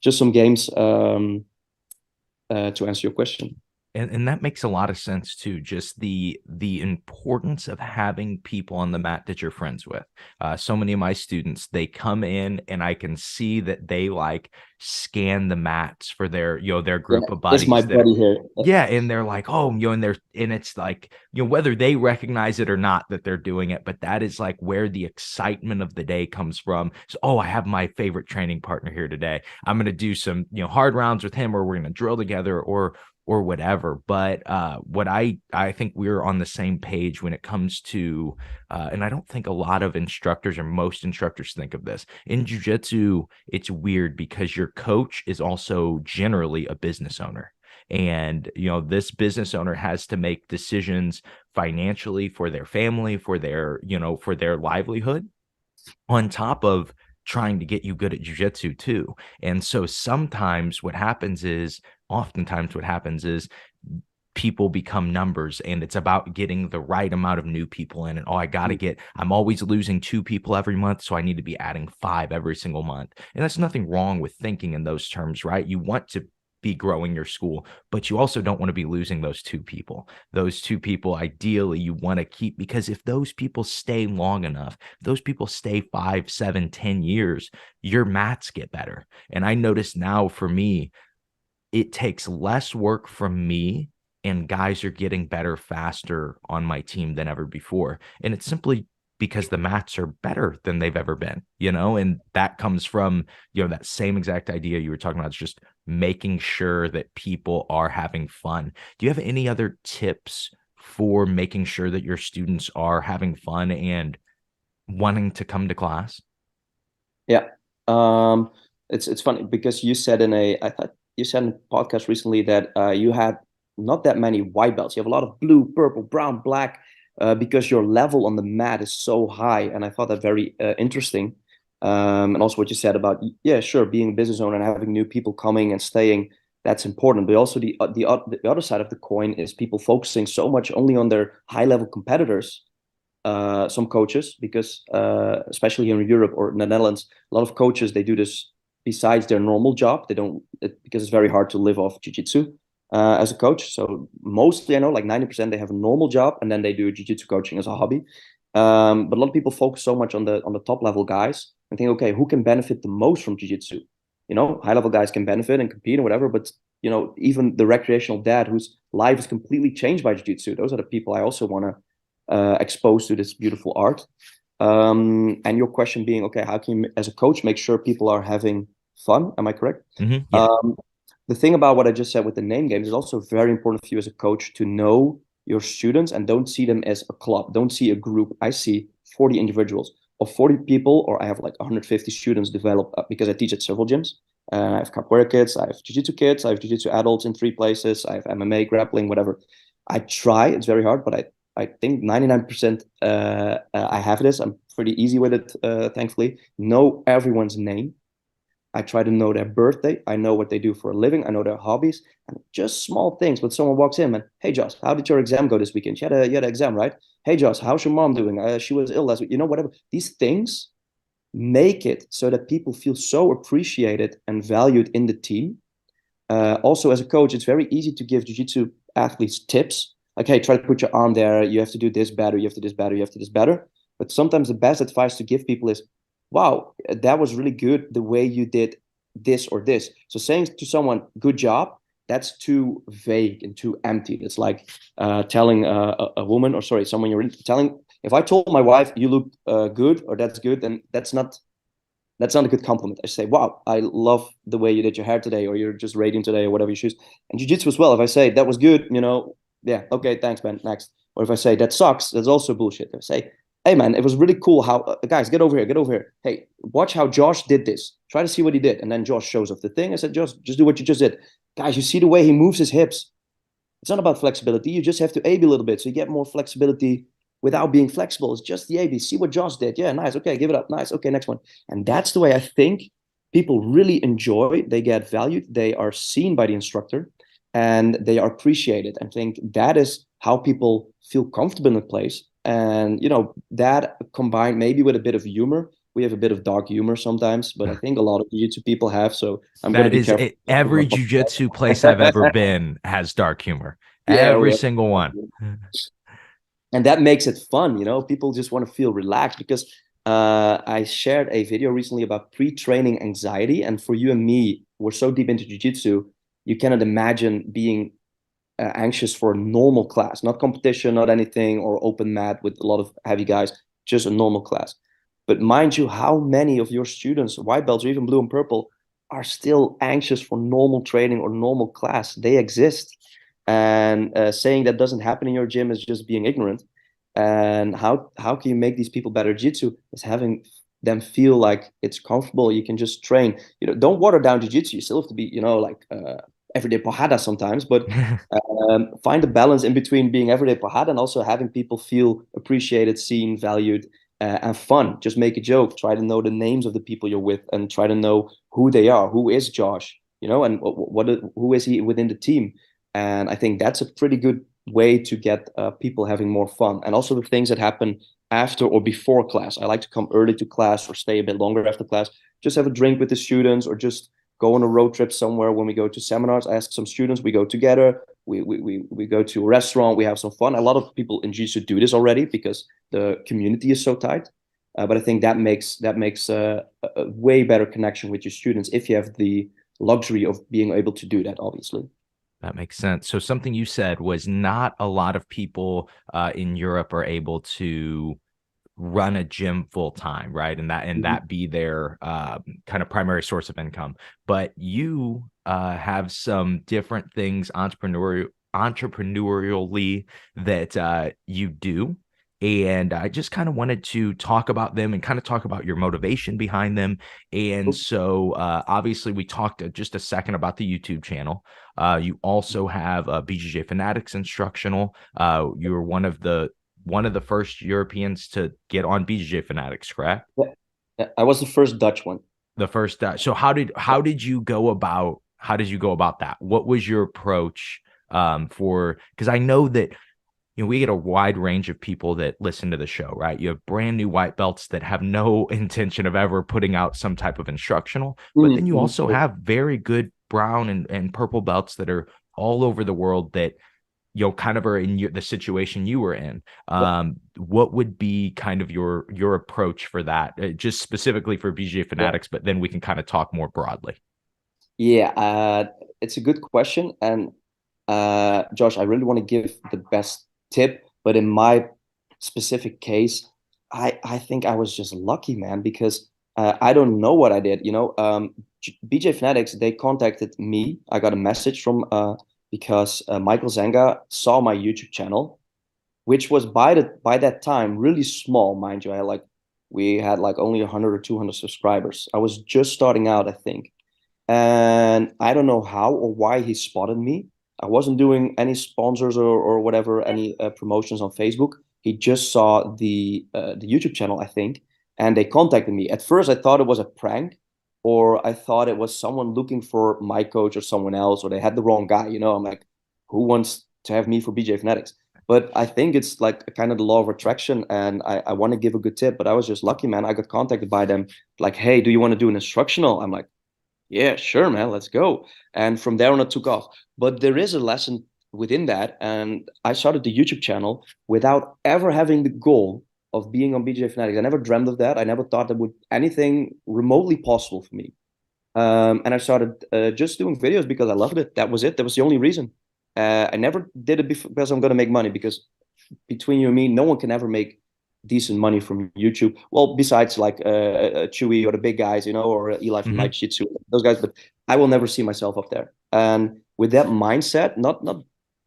just some games to answer your question. And that makes a lot of sense too. Just the importance of having people on the mat that you're friends with. So many of my students, they come in and I can see that they like scan the mats for their their group of buddies. That's my buddy here. Yeah, and they're like, oh, and it's like, whether they recognize it or not that they're doing it, but that is like where the excitement of the day comes from. So, oh, I have my favorite training partner here today. I'm going to do some, hard rounds with him, or we're going to drill together, or whatever. But what I think we're on the same page when it comes to, and I don't think a lot of instructors, or most instructors, think of this. In jiu-jitsu, it's weird because your coach is also generally a business owner. And, this business owner has to make decisions financially for their family, for their, for their livelihood, on top of trying to get you good at jiu-jitsu too. And so oftentimes what happens is people become numbers, and it's about getting the right amount of new people in. And I'm always losing 2 people every month, so I need to be adding 5 every single month. And that's nothing wrong with thinking in those terms, right? You want to be growing your school, but you also don't want to be losing those 2 people. Those 2 people, ideally, you want to keep, because if those people stay long enough, if those people stay 5, 7, 10 years, your mats get better. And I notice now, for me, it takes less work from me, and guys are getting better faster on my team than ever before. And it's simply because the mats are better than they've ever been, and that comes from, that same exact idea you were talking about. It's just making sure that people are having fun. Do you have any other tips for making sure that your students are having fun and wanting to come to class? Yeah. It's funny because I thought you said in a podcast recently that you had not that many white belts. You have a lot of blue, purple, brown, black, because your level on the mat is so high. And I thought that very interesting. And also what you said about, yeah, sure, being a business owner and having new people coming and staying, that's important. But also the other side of the coin is people focusing so much only on their high level competitors. Some coaches, because especially here in Europe or in the Netherlands, a lot of coaches, they do this besides their normal job. They don't, because it's very hard to live off jiu-jitsu as a coach. So mostly, I know, like 90%, they have a normal job and then they do jiu-jitsu coaching as a hobby. But a lot of people focus so much on the top level guys and think, okay, who can benefit the most from jiu-jitsu? High level guys can benefit and compete and whatever, but even the recreational dad whose life is completely changed by jiu-jitsu, those are the people I also want to expose to this beautiful art. And your question being, okay, how can you, as a coach, make sure people are having fun? Am I correct? Mm-hmm. Yeah. The thing about what I just said with the name games is also very important for you as a coach to know your students and don't see them as a club. Don't see a group. I see 40 individuals or 40 people, or I have like 150 students develop because I teach at several gyms. I have capoeira kids, I have jiu-jitsu kids, I have jiu-jitsu adults in 3 places, I have MMA, grappling, whatever. I try, it's very hard, but I think 99% I have this. I'm pretty easy with it, thankfully. Know everyone's name. I try to know their birthday. I know what they do for a living. I know their hobbies, and just small things. But someone walks in and, hey, Josh, how did your exam go this weekend? You had an exam, right? Hey, Josh, how's your mom doing? She was ill last week. Whatever. These things make it so that people feel so appreciated and valued in the team. Also, as a coach, it's very easy to give jiu-jitsu athletes tips. Like, hey, try to put your arm there. You have to do this better. You have to do this better. You have to do this better. But sometimes the best advice to give people is, wow, that was really good the way you did this or this. So saying to someone, good job, that's too vague and too empty. It's like telling a woman, someone you're telling, if I told my wife, you look good or that's good, then that's not That's not a good compliment. I say, wow, I love the way you did your hair today, or you're just radiant today, or whatever you choose. And jiu-jitsu as well. If I say that was good, yeah, okay, thanks, man. Next. Or if I say that sucks, that's also bullshit. If I say, hey, man, it was really cool how guys, get over here, get over here. Hey, watch how Josh did this. Try to see what he did. And then Josh shows off the thing. I said, Josh, just do what you just did. Guys, you see the way he moves his hips. It's not about flexibility. You just have to A-B a little bit. So you get more flexibility without being flexible. It's just the A-B. See what Josh did. Yeah, nice. Okay, give it up. Nice. Okay, next one. And that's the way I think people really enjoy. They get valued. They are seen by the instructor and they are appreciated. I think that is how people feel comfortable in a place. And, that combined maybe with a bit of humor. We have a bit of dark humor sometimes, but I think a lot of jiu-jitsu people have. So I'm going to be careful. Every jiu-jitsu place I've ever been has dark humor. Yeah, every single one. And that makes it fun. People just want to feel relaxed because I shared a video recently about pre-training anxiety. And for you and me, we're so deep into jiu-jitsu, you cannot imagine being anxious for a normal class, not competition, not anything, or open mat with a lot of heavy guys, just a normal class. But mind you, how many of your students, white belts or even blue and purple, are still anxious for normal training or normal class? They exist. And saying that doesn't happen in your gym is just being ignorant. And how can you make these people better jiu-jitsu is having them feel like it's comfortable. You can just train. Don't water down jiu-jitsu. You still have to be, like everyday pojada sometimes, but find a balance in between being everyday pojada and also having people feel appreciated, seen, valued, and fun. Just make a joke. Try to know the names of the people you're with and try to know who they are. Who is Josh? And who is he within the team? And I think that's a pretty good way to get people having more fun. And also the things that happen after or before class. I like to come early to class or stay a bit longer after class. Just have a drink with the students or just go on a road trip somewhere. When we go to seminars, I ask some students, we go together. We go to a restaurant, we have some fun. A lot of people in jiu-jitsu do this already because the community is so tight. But I think that makes a way better connection with your students if you have the luxury of being able to do that, obviously. That makes sense. So something you said was not a lot of people in Europe are able to run a gym full time, right? And that be their kind of primary source of income. But you have some different things entrepreneurially that you do. And I just kind of wanted to talk about them and kind of talk about your motivation behind them. And so obviously we talked just a second about the YouTube channel. You also have a BJJ Fanatics instructional. You were one of the first Europeans to get on BJJ Fanatics, correct? Yeah, I was the first Dutch one. The first Dutch. So how did you go about that? What was your approach because I know that we get a wide range of people that listen to the show, right? You have brand new white belts that have no intention of ever putting out some type of instructional, but then you also have very good brown and purple belts that are all over the world that kind of are in the situation you were in. What would be kind of your approach for that, just specifically for BJJ Fanatics, but then we can kind of talk more broadly. Yeah, it's a good question. And Josh, I really want to give the best tip, but in my specific case, I think I was just lucky, man, because I don't know what I did. BJ Fanatics, they contacted me. I got a message from because Michael Zenga saw my YouTube channel, which was by that time really small, mind you. We had like only 100 or 200 subscribers. I was just starting out, I think, and I don't know how or why he spotted me. I wasn't doing any sponsors or whatever, any promotions on Facebook. He just saw the YouTube channel, I think, and they contacted me. At first, I thought it was a prank, or I thought it was someone looking for my coach or someone else, or they had the wrong guy. I'm like, who wants to have me for BJ Fanatics? But I think it's like kind of the law of attraction, and I want to give a good tip, but I was just lucky, man. I got contacted by them, like, hey, do you want to do an instructional? I'm like, yeah, sure, man, let's go. And from there on, it took off. But there is a lesson within that. And I started the YouTube channel without ever having the goal of being on BJJ Fanatics. I never dreamt of that. I never thought that would anything remotely possible for me. And I started just doing videos because I loved it. That was it. That was the only reason. I never did it because I'm going to make money, because between you and me, no one can ever make decent money from YouTube. Well, besides like Chewy or the big guys, or Eli from Hmm. Jiu-Jitsu, those guys. But I will never see myself up there. And with that mindset, not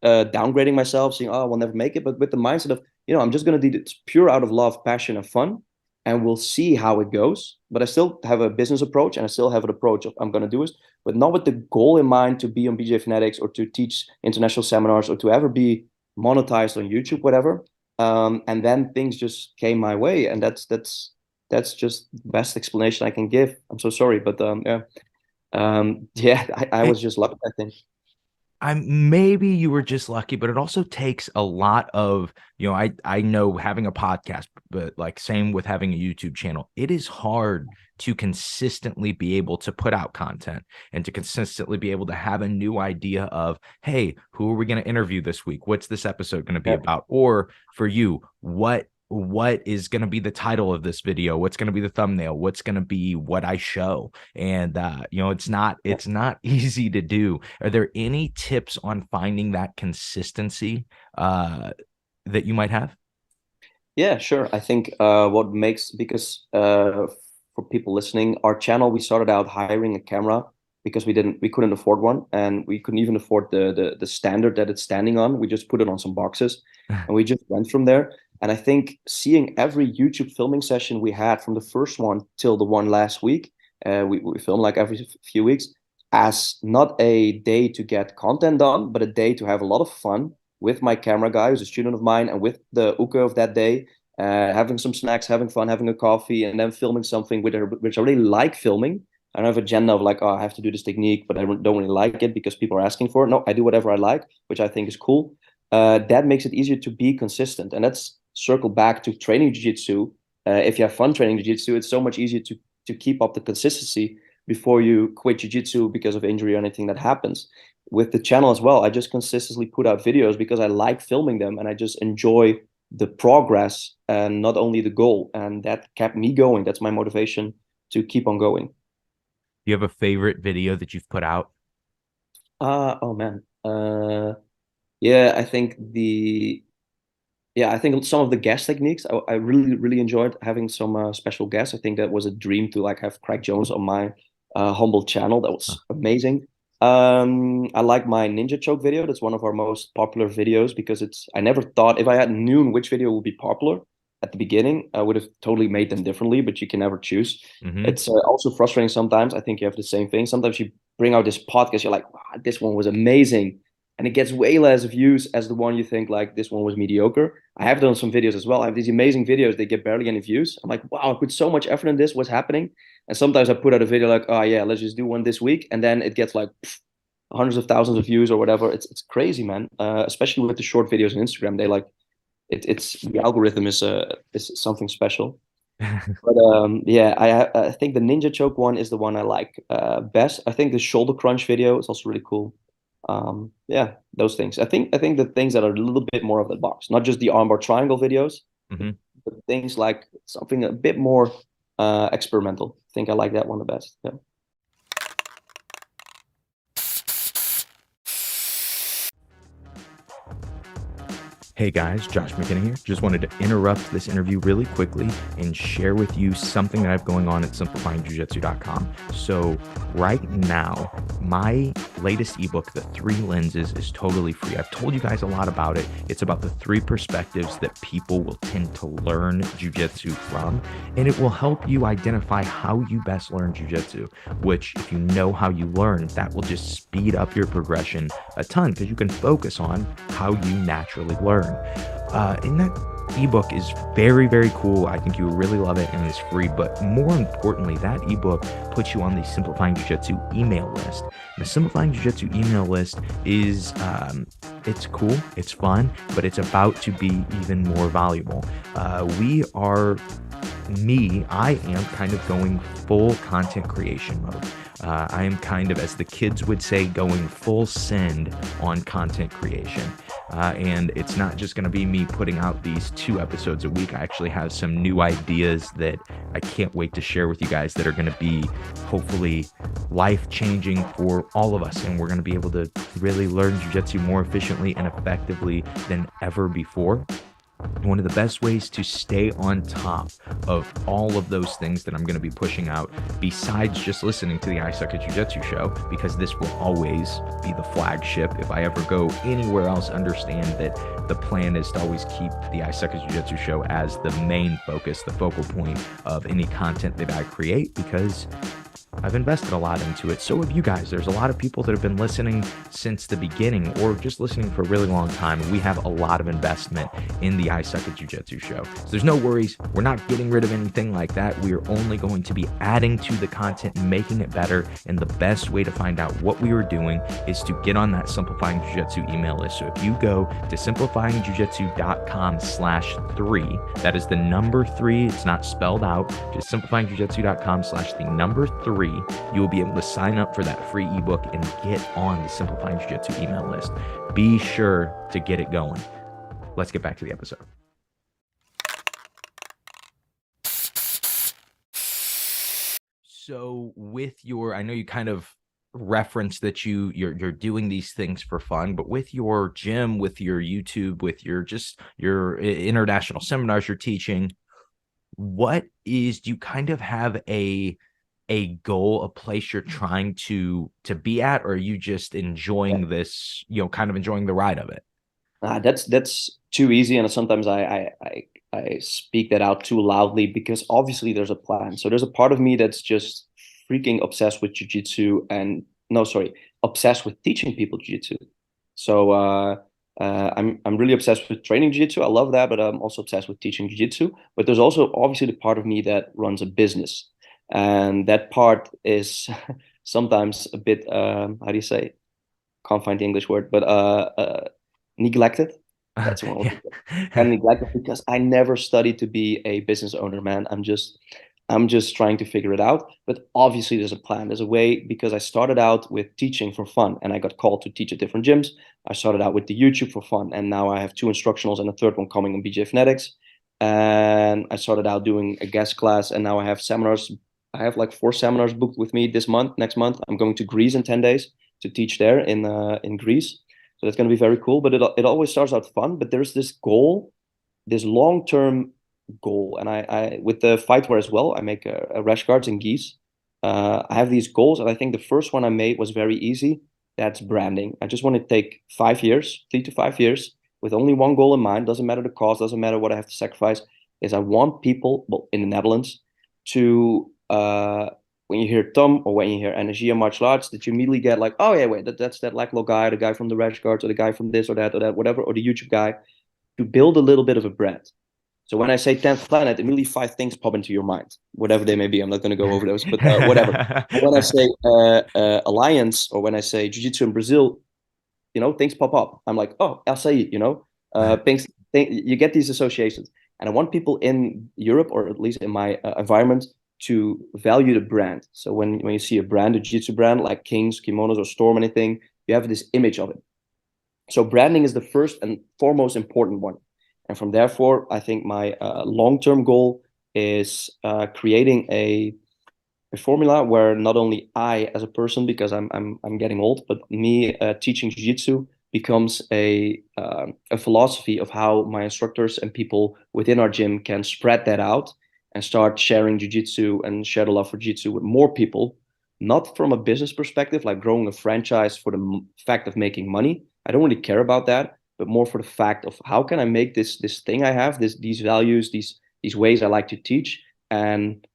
downgrading myself, saying, "Oh, I will never make it," but with the mindset of, I'm just gonna do this pure out of love, passion, and fun, and we'll see how it goes. But I still have a business approach, and I still have an approach of I'm gonna do it, but not with the goal in mind to be on BJ Fanatics or to teach international seminars or to ever be monetized on YouTube, whatever. And then things just came my way, and that's just the best explanation I can give. I'm so sorry, but yeah, yeah, I was just lucky, I think. Maybe you were just lucky, but it also takes a lot of, I know having a podcast, but like same with having a YouTube channel, it is hard to consistently be able to put out content and to consistently be able to have a new idea of, hey, who are we going to interview this week? What's this episode going to be Yeah. about? Or for you, what is going to be the title of this video? What's going to be the thumbnail? What's going to be what I show? And it's not easy to do. Are there any tips on finding that consistency that you might have? Yeah, sure. I think what makes because for people listening, our channel, we started out hiring a camera because we couldn't afford one, and we couldn't even afford the standard that it's standing on. We just put it on some boxes, and we just went from there. And I think seeing every YouTube filming session we had from the first one till the one last week, we film like every few weeks, as not a day to get content done, but a day to have a lot of fun with my camera guy, who's a student of mine, and with the uke of that day, having some snacks, having fun, having a coffee, and then filming something which I really like filming. I don't have an agenda of like, oh, I have to do this technique, but I don't really like it because people are asking for it. No, I do whatever I like, which I think is cool. That makes it easier to be consistent. And that's circle back to training jiu-jitsu. If you have fun training jiu-jitsu, it's so much easier to keep up the consistency before you quit jiu-jitsu because of injury or anything that happens. With the channel as well, I just consistently put out videos because I like filming them and I just enjoy the progress and not only the goal. And that kept me going. That's my motivation to keep on going. Do you have a favorite video that you've put out? Oh man. Yeah, I think some of the guest techniques I really really enjoyed having some special guests. I think that was a dream to like have Craig Jones on my humble channel. That Huh. was amazing. I like my ninja choke video. That's one of our most popular videos because I never thought if I had known which video would be popular at the beginning, I would have totally made them differently, but you can never choose. Hmm. It's also frustrating sometimes. I think you have the same thing. Sometimes you bring out this podcast, you're like, wow, this one was amazing. And it gets way less views as the one you think like this one was mediocre. I have done some videos as well. I have these amazing videos, they get barely any views. I'm like, wow, I put so much effort in this. What's happening? And sometimes I put out a video like, oh yeah, let's just do one this week, and then it gets like hundreds of thousands of views or whatever. It's crazy, man. Especially with the short videos on Instagram, they like it's the algorithm is something special. But yeah, I think the ninja choke one is the one I like best. I think the shoulder crunch video is also really cool. Yeah, those things. I think the things that are a little bit more of the box, not just the armbar triangle videos, Hmm. but things like something a bit more experimental. I think I like that one the best. Yeah. Hey guys, Josh McKinney here. Just wanted to interrupt this interview really quickly and share with you something that I have going on at simplifyingjiujitsu.com. So right now, my latest ebook, The Three Lenses, is totally free. I've told you guys a lot about it. It's about the three perspectives that people will tend to learn jiu-jitsu from, and it will help you identify how you best learn jiu-jitsu, which if you know how you learn, that will just speed up your progression a ton because you can focus on how you naturally learn. And that ebook is very, very cool. I think you will really love it and it's free. But more importantly, that ebook puts you on the Simplifying Jiu-Jitsu email list. And the Simplifying Jiu-Jitsu email list is it's cool, it's fun, but it's about to be even more valuable. I am kind of going full content creation mode. I am kind of, as the kids would say, going full send on content creation. And it's not just going to be me putting out these 2 episodes a week. I actually have some new ideas that I can't wait to share with you guys that are going to be hopefully life-changing for all of us. And we're going to be able to really learn jiu-jitsu more efficiently and effectively than ever before. One of the best ways to stay on top of all of those things that I'm going to be pushing out, besides just listening to the I Suck at Jiu-Jitsu show, because this will always be the flagship. If I ever go anywhere else, understand that the plan is to always keep the I Suck at Jiu-Jitsu show as the main focus, the focal point of any content that I create, because I've invested a lot into it. So have you guys. There's a lot of people that have been listening since the beginning or just listening for a really long time. We have a lot of investment in the I Suck at Jiu-Jitsu show. So there's no worries. We're not getting rid of anything like that. We are only going to be adding to the content and making it better. And the best way to find out what we are doing is to get on that Simplifying Jiu-Jitsu email list. So if you go to simplifyingjujitsu.com/3, that is the number 3. It's not spelled out. Just simplifyingjujitsu.com/3. You will be able to sign up for that free ebook and get on the Simplifying Jiu-Jitsu email list. Be sure to get it going. Let's get back to the episode. So with your, I know you kind of referenced that you're doing these things for fun, but with your gym, with your YouTube, with your international seminars you're teaching, do you kind of have a goal, a place you're trying to be at, or are you just enjoying this, kind of enjoying the ride of it? That's too easy, and sometimes I speak that out too loudly because obviously there's a plan. So there's a part of me that's just freaking obsessed with jiu-jitsu, and no, sorry, obsessed with teaching people jiu-jitsu. So I'm really obsessed with training jiu-jitsu. I love that, but I'm also obsessed with teaching jiu-jitsu. But there's also obviously the part of me that runs a business. And that part is sometimes a bit, how do you say? Can't find the English word, but neglected. That's one. Yeah. And neglected because I never studied to be a business owner, man. I'm just trying to figure it out. But obviously there's a plan. There's a way, because I started out with teaching for fun and I got called to teach at different gyms. I started out with the YouTube for fun, and now I have 2 instructionals and a third one coming on BJ Phonetics. And I started out doing a guest class, and now I have seminars. I have like 4 seminars booked with me this month. Next month, I'm going to Greece in 10 days to teach there in Greece. So that's going to be very cool. But it always starts out fun. But there's this goal, this long-term goal. And I with the fightwear as well, I make a rash guards and gis. I have these goals, and I think the first one I made was very easy. That's branding. I just want to take 5 years, 3 to 5 years, with only one goal in mind. Doesn't matter the cost, doesn't matter what I have to sacrifice. Is I want people, well, in the Netherlands, to when you hear Tum or when you hear Energia martial arts, that you immediately get like, oh yeah, wait, that's that leglock guy, the guy from the rash guards, or the guy from this or that, whatever, or the YouTube guy, to build a little bit of a brand. So when I say 10th planet, immediately 5 things pop into your mind, whatever they may be. I'm not going to go over those, but whatever. And when I say alliance, or when I say jiu-jitsu in Brazil, things pop up. I'm like, oh, Açaí, things, you get these associations. And I want people in Europe, or at least in my environment, to value the brand. So when you see a brand, a jiu-jitsu brand like Kings, Kimonos, or Storm, anything, you have this image of it. So branding is the first and foremost important one. And from therefore, I think my long-term goal is creating a formula where not only I, as a person, because I'm getting old, but me teaching jiu-jitsu becomes a philosophy of how my instructors and people within our gym can spread that out and start sharing jiu-jitsu and share the love for jiu-jitsu with more people, not from a business perspective, like growing a franchise for the fact of making money. I don't really care about that, but more for the fact of how can I make this thing I have, these values, these ways I like to teach, and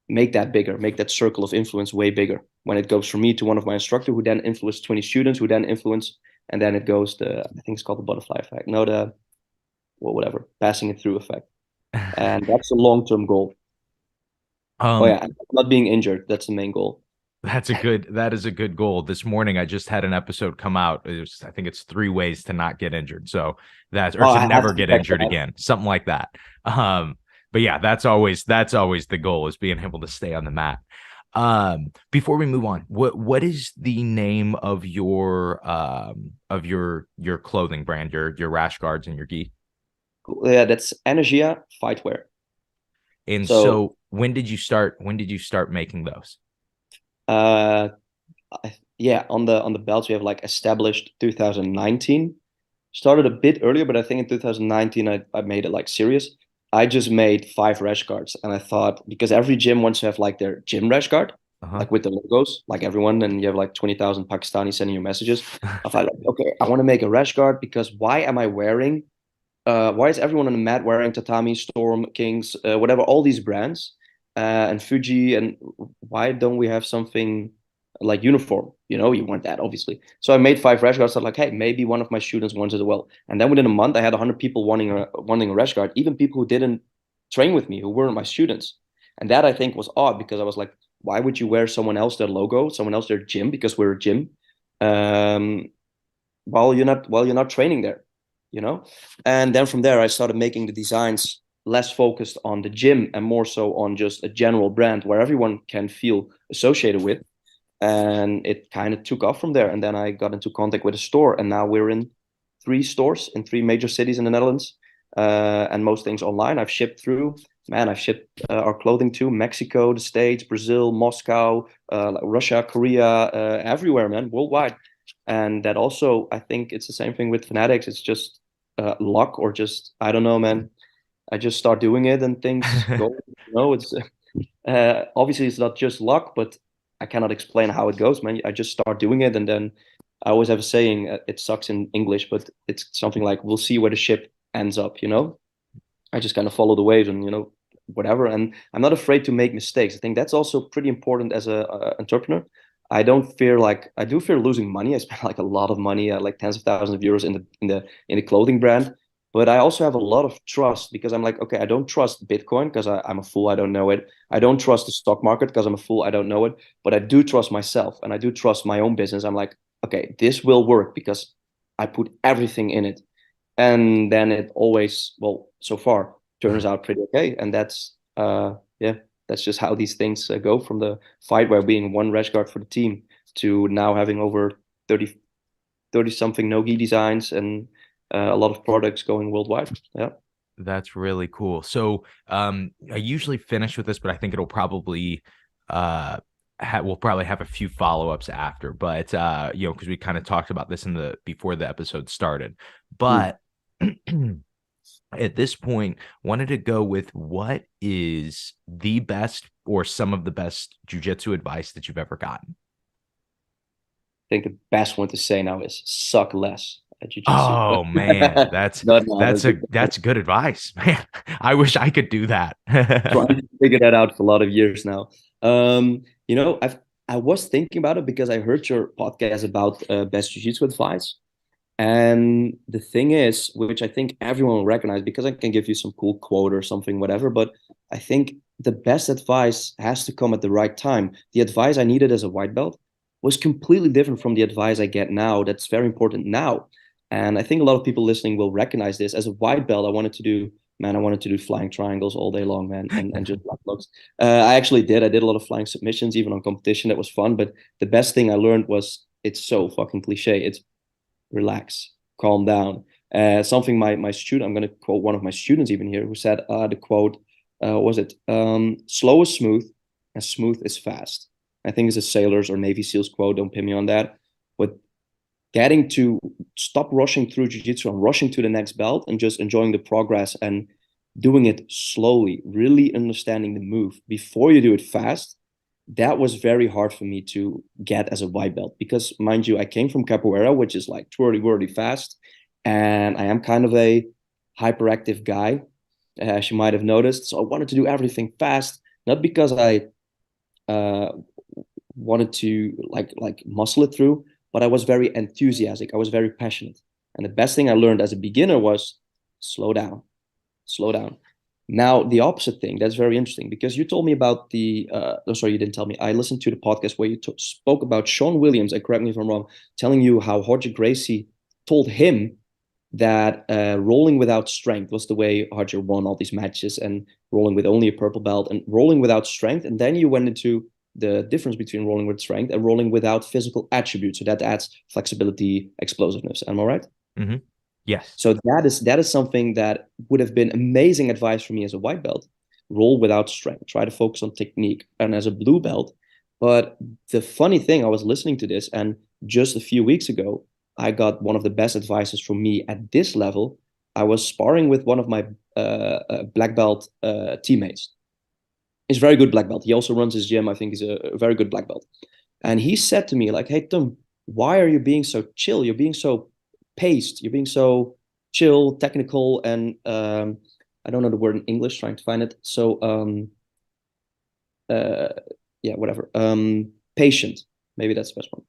make that bigger, make that circle of influence way bigger. When it goes from me to one of my instructors, who then influence 20 students, who then influence, and then it goes I think it's called the butterfly effect. No, whatever, passing it through effect. And that's a long-term goal. Oh yeah, not being injured. That's the main goal. That is a good goal. This morning, I just had an episode come out. I think it's 3 ways to not get injured. So to never get injured again, something like that. But yeah, that's always the goal, is being able to stay on the mat. Before we move on, what is the name of your clothing brand, your rash guards and your gi? Yeah, that's Energia Fightwear. And so when did you start making those? Yeah, on the belts we have like established 2019, started a bit earlier, but I think in 2019 I made it like serious. I just made 5 rash guards, and I thought because every gym wants to have like their gym rash guard, Uh-huh. like with the logos, like everyone, and you have like 20,000 Pakistanis sending you messages. I thought, like, okay, I want to make a rash guard because why am I wearing? Why is everyone on the mat wearing Tatami, Storm, Kings, whatever, all these brands, and Fuji, and why don't we have something like uniform? You want that, obviously. So I made 5 rash guards. I'm like, hey, maybe one of my students wants it as well. And then within a month, I had 100 people wanting a rash guard, even people who didn't train with me, who weren't my students. And that I think was odd because I was like, why would you wear someone else their logo, someone else their gym, because we're a gym, um, while you're not training there, you know? And then from there, I started making the designs less focused on the gym and more so on just a general brand where everyone can feel associated with. And it kind of took off from there. And then I got into contact with a store, and now we're in 3 stores in 3 major cities in the Netherlands. And most things online. I've shipped through. Man, I've shipped our clothing to Mexico, the States, Brazil, Moscow, Russia, Korea, everywhere, man, worldwide. And that also, I think it's the same thing with Fanatics. It's just luck, or just, I don't know, man. I just start doing it and things go. It's obviously it's not just luck, but I cannot explain how it goes, man. I just start doing it, and then I always have a saying. It sucks in English, but it's something like, "We'll see where the ship ends up." I just kind of follow the waves, and whatever. And I'm not afraid to make mistakes. I think that's also pretty important as a entrepreneur. I do fear losing money. I spent like a lot of money, like tens of thousands of euros in the clothing brand. But I also have a lot of trust because I'm like, okay, I don't trust Bitcoin because I'm a fool. I don't know it. I don't trust the stock market because I'm a fool. I don't know it. But I do trust myself, and I do trust my own business. I'm like, okay, this will work because I put everything in it. And then it always, well, so far turns out pretty okay. And yeah, that's just how these things go from the fight where being one rash guard for the team to now having over 30 something no-gi designs and a lot of products going worldwide. Yeah. That's really cool. So, I usually finish with this, but I think it'll probably we'll probably have a few follow-ups after, but because we kind of talked about this before the episode started. Mm. But at this point, wanted to go with what is the best or some of the best jujitsu advice that you've ever gotten? I think the best one to say now is suck less at jiu-jitsu. Oh man, that's No, no, that's a that's good advice, man. I wish I could do that. trying to figure that out for a lot of years now. I was thinking about it because I heard your podcast about best jiu-jitsu advice. And the thing is, which I think everyone will recognize, because I can give you some cool quote or something, whatever, but I think the best advice has to come at the right time. The advice I needed as a white belt was completely different from the advice I get now. That's very important now. And I think a lot of people listening will recognize this. As a white belt, I wanted to do flying triangles all day long, man, and just black blocks. I actually did. I did a lot of flying submissions, even on competition. That was fun. But the best thing I learned was, it's so fucking cliche. It's relax, calm down. Something my student, I'm going to quote one of my students even here, who said the quote was it slow is smooth and smooth is fast. I think it's a sailors or Navy SEALs quote. Don't pin me on that. But getting to stop rushing through jiu-jitsu and rushing to the next belt and just enjoying the progress and doing it slowly, really understanding the move before you do it fast. That was very hard for me to get as a white belt because, mind you, I came from capoeira, which is like twirly whirly fast, and I am kind of a hyperactive guy, as you might have noticed. So I wanted to do everything fast, not because I uh, wanted to like muscle it through, but I was very enthusiastic. I was very passionate, and the best thing I learned as a beginner was slow down, slow down. Now, the opposite thing, that's very interesting because you told me about oh, sorry, you didn't tell me. I listened to the podcast where you spoke about Sean Williams, and correct me if I'm wrong, telling you how Roger Gracie told him that rolling without strength was the way Roger won all these matches, and rolling with only a purple belt and rolling without strength. And then you went into the difference between rolling with strength and rolling without physical attributes. So that adds flexibility, explosiveness. Am I right? Mm-hmm. Yes. So that is something that would have been amazing advice for me as a white belt. Roll without strength. Try to focus on technique. And as a blue belt, but the funny thing, I was listening to this, and just a few weeks ago, I got one of the best advices from me at this level. I was sparring with one of my black belt teammates. He's a very good black belt. He also runs his gym. I think he's a very good black belt. And he said to me, like, "Hey, Tum, why are you being so chill? You're being so paced. You're being so chill, technical, and I don't know the word in English, trying to find it. So uh yeah, whatever. Patient. Maybe that's the best one."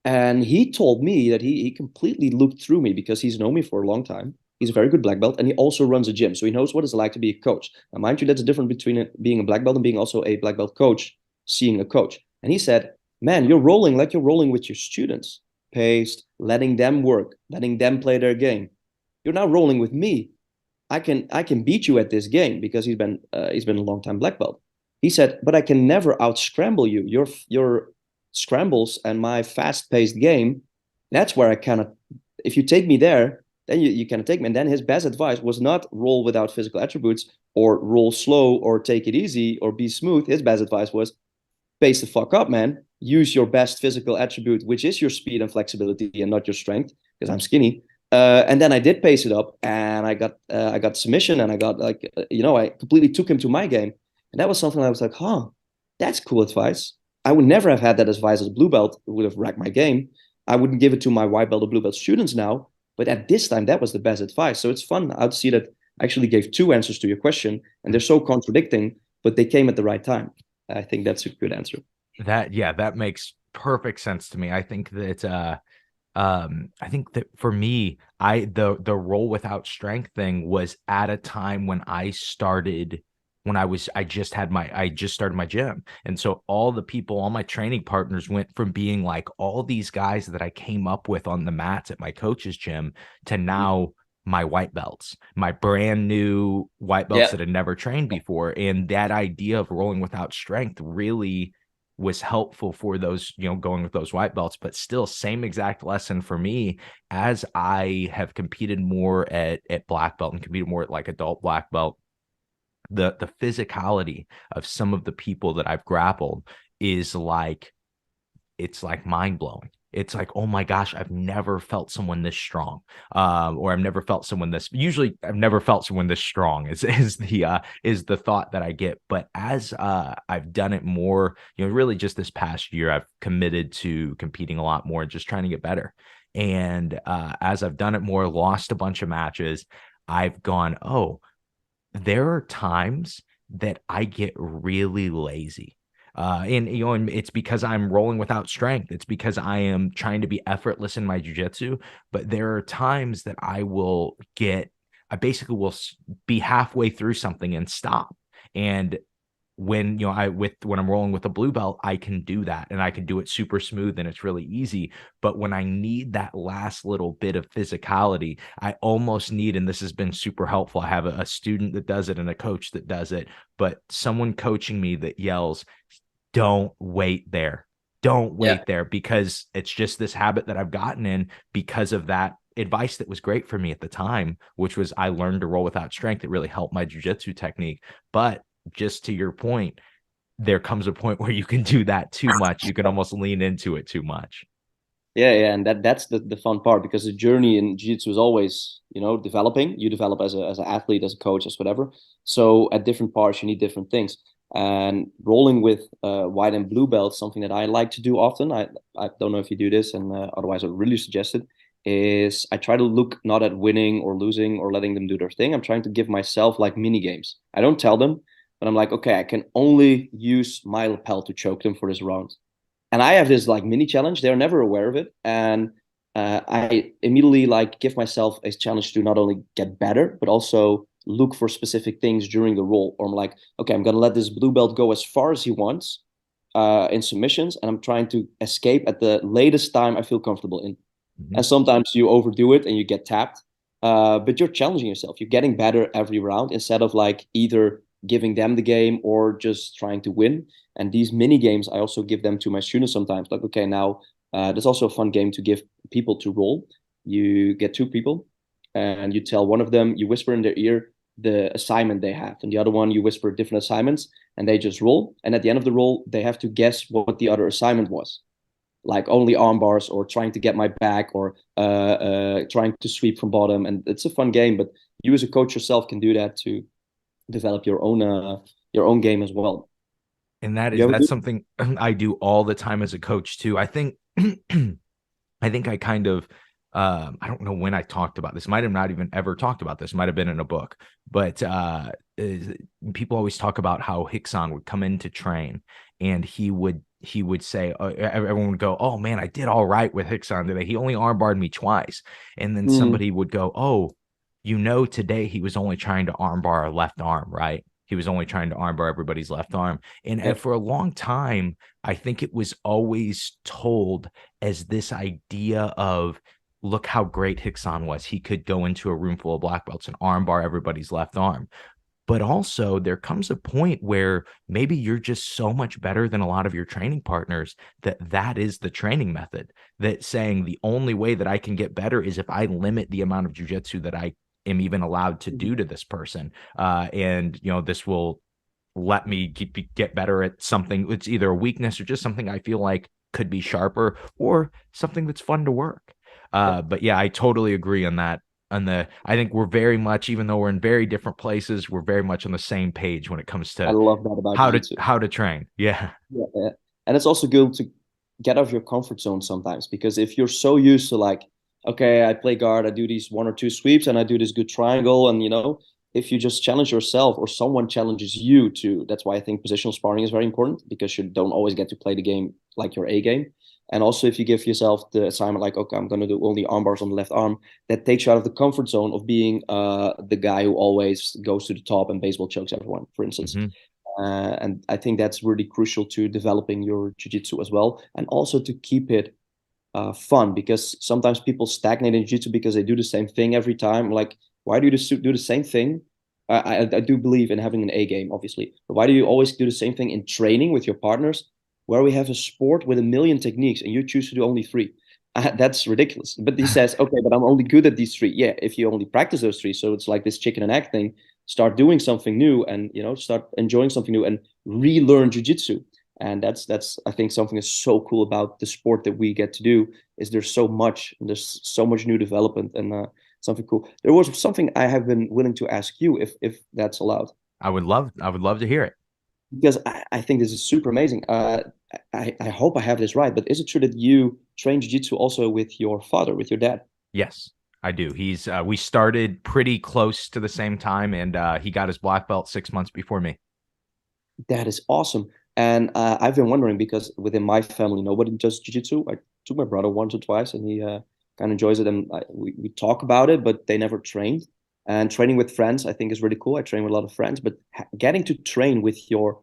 And he told me that he completely looked through me because he's known me for a long time. He's a very good black belt, and he also runs a gym, so he knows what it's like to be a coach. Now, mind you, that's a difference between being a black belt and being also a black belt coach, seeing a coach. And he said, "Man, you're rolling like you're rolling with your students, paced, letting them work, letting them play their game. You're now rolling with me. I can beat you at this game," because he's been a long time black belt. He said, "But I can never out scramble you. Your scrambles and my fast paced game, that's where I kind of, if you take me there, then you kind of take me." And then his best advice was not roll without physical attributes or roll slow or take it easy or be smooth. His best advice was pace the fuck up, man. Use your best physical attribute, which is your speed and flexibility, and not your strength, because I'm skinny. And then I did pace it up, and I got submission, and I got like I completely took him to my game, and that was something I was like, huh, that's cool advice. I would never have had that advice as a blue belt. It would have wrecked my game. I wouldn't give it to my white belt or blue belt students now, but at this time that was the best advice. So it's fun now to see that I actually gave two answers to your question, and they're so contradicting, but they came at the right time. I think that's a good answer. That makes perfect sense to me. I think that for me, the roll without strength thing was at a time when I just started my gym. And so all my training partners went from being like all these guys that I came up with on the mats at my coach's gym to now my white belts, my brand new white belts Yeah. that had never trained before. And that idea of rolling without strength really was helpful for those, going with those white belts, but still same exact lesson for me as I have competed more at black belt and competed more at like adult black belt. The physicality of some of the people that I've grappled is like, it's like mind blowing. It's like, oh my gosh, I've never felt someone this strong, or I've never felt someone this. Usually, I've never felt someone this strong. Is the thought that I get. But as I've done it more, really just this past year, I've committed to competing a lot more and just trying to get better. And as I've done it more, lost a bunch of matches, I've gone, oh, there are times that I get really lazy. And it's because I'm rolling without strength. It's because I am trying to be effortless in my jiu-jitsu. But there are times that I basically will be halfway through something and stop. And when I'm rolling with a blue belt, I can do that, and I can do it super smooth, and it's really easy. But when I need that last little bit of physicality, I almost need, and this has been super helpful. I have a student that does it and a coach that does it, but someone coaching me that yells, "Don't wait there. Don't wait there," because it's just this habit that I've gotten in because of that advice that was great for me at the time, which was I learned to roll without strength. It really helped my jiu-jitsu technique. But just to your point, there comes a point where you can do that too much. You can almost lean into it too much. Yeah, and that's the fun part, because the journey in jiu-jitsu is always, developing. You develop as an athlete, as a coach, as whatever. So at different parts, you need different things. And rolling with white and blue belts, something that I like to do often. I don't know if you do this, and otherwise I really suggest it. Is I try to look not at winning or losing or letting them do their thing. I'm trying to give myself like mini games. I don't tell them, but I'm like, okay, I can only use my lapel to choke them for this round. And I have this like mini challenge. They're never aware of it, and I immediately like give myself a challenge to not only get better but also look for specific things during the roll. Or I'm like, okay, I'm gonna let this blue belt go as far as he wants in submissions, and I'm trying to escape at the latest time I feel comfortable in. Mm-hmm. And sometimes you overdo it and you get tapped, but you're challenging yourself. You're getting better every round instead of like either giving them the game or just trying to win. And these mini games, I also give them to my students sometimes. Like, okay, now there's also a fun game to give people to roll. You get two people, and you tell one of them, you whisper in their ear the assignment they have, and the other one you whisper different assignments, and they just roll. And at the end of the roll, they have to guess what the other assignment was. like only arm bars or trying to get my back or trying to sweep from bottom. And it's a fun game, but you as a coach yourself can do that to develop your own game as well. And You ever that's do? something I do all the time as a coach too. I think I think I kind of I don't know when I talked about this. Might have not even ever talked about this. Might have been in a book. But people always talk about how Hickson would come in to train, and he would say, everyone would go, "Oh man, I did all right with Hickson today. He only armbarred me twice." And then Mm, somebody would go, "Oh, today he was only trying to armbar our left arm, right? He was only trying to armbar everybody's left arm." And yeah. for a long time, I think it was always told as this idea of, look how great Hickson was. He could go into a room full of black belts and armbar everybody's left arm. But also, there comes a point where maybe you're just so much better than a lot of your training partners that that is the training method. That saying the only way that I can get better is if I limit the amount of jujitsu that I am even allowed to do to this person. And, this will let me get better at something. It's either a weakness or just something I feel like could be sharper or something that's fun to work. But yeah, I totally agree on that. I think we're very much, even though we're in very different places, we're very much on the same page when it comes I to love that about jiu-jitsu. how to train. Yeah. Yeah, yeah. And it's also good to get out of your comfort zone sometimes because if you're so used to like, okay, I play guard, I do these one or two sweeps, and I do this good triangle, and if you just challenge yourself or someone challenges you to, that's why I think positional sparring is very important because you don't always get to play the game like your A game. And also, if you give yourself the assignment like, okay, I'm going to do only arm bars on the left arm, that takes you out of the comfort zone of being the guy who always goes to the top and baseball chokes everyone, for instance. Hmm. And I think that's really crucial to developing your jiu-jitsu as well, and also to keep it fun because sometimes people stagnate in jiu-jitsu because they do the same thing every time. Like, why do you just do the same thing? I do believe in having an A game, obviously, but why do you always do the same thing in training with your partners, where we have a sport with a million techniques and you choose to do only three? That's ridiculous. But he says, okay, but I'm only good at these three. Yeah, if you only practice those three, so it's like this chicken and egg thing. Start doing something new, and start enjoying something new, and relearn jujitsu. And that's I think something that's so cool about the sport that we get to do is there's so much new development and something cool. There was something I have been willing to ask you if that's allowed, I would love to hear it. because I think this is super amazing. I hope I have this right, but is it true that you train jiu-jitsu also with your father, with your dad? Yes, I do. We started pretty close to the same time, and he got his black belt 6 months before me. That is awesome. And I've been wondering because within my family, nobody does jiu-jitsu. I took my brother once or twice, and he kind of enjoys it. And we talk about it, but they never trained. And training with friends, I think, is really cool. I train with a lot of friends, but getting to train with your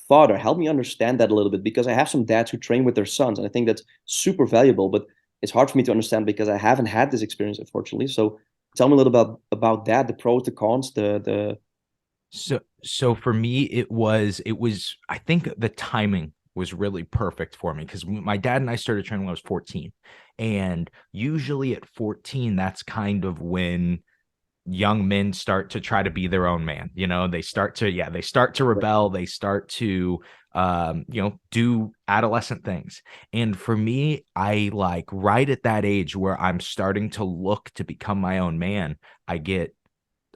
father, help me understand that a little bit because I have some dads who train with their sons, and I think that's super valuable. But it's hard for me to understand because I haven't had this experience, unfortunately. So tell me a little about that, the pros, the cons, the So for me, it was I think the timing was really perfect for me because my dad and I started training when I was 14. And usually at 14, that's kind of when young men start to try to be their own man. They start to, they start to rebel. They start to, do adolescent things. And for me, I like right at that age where I'm starting to look to become my own man, I get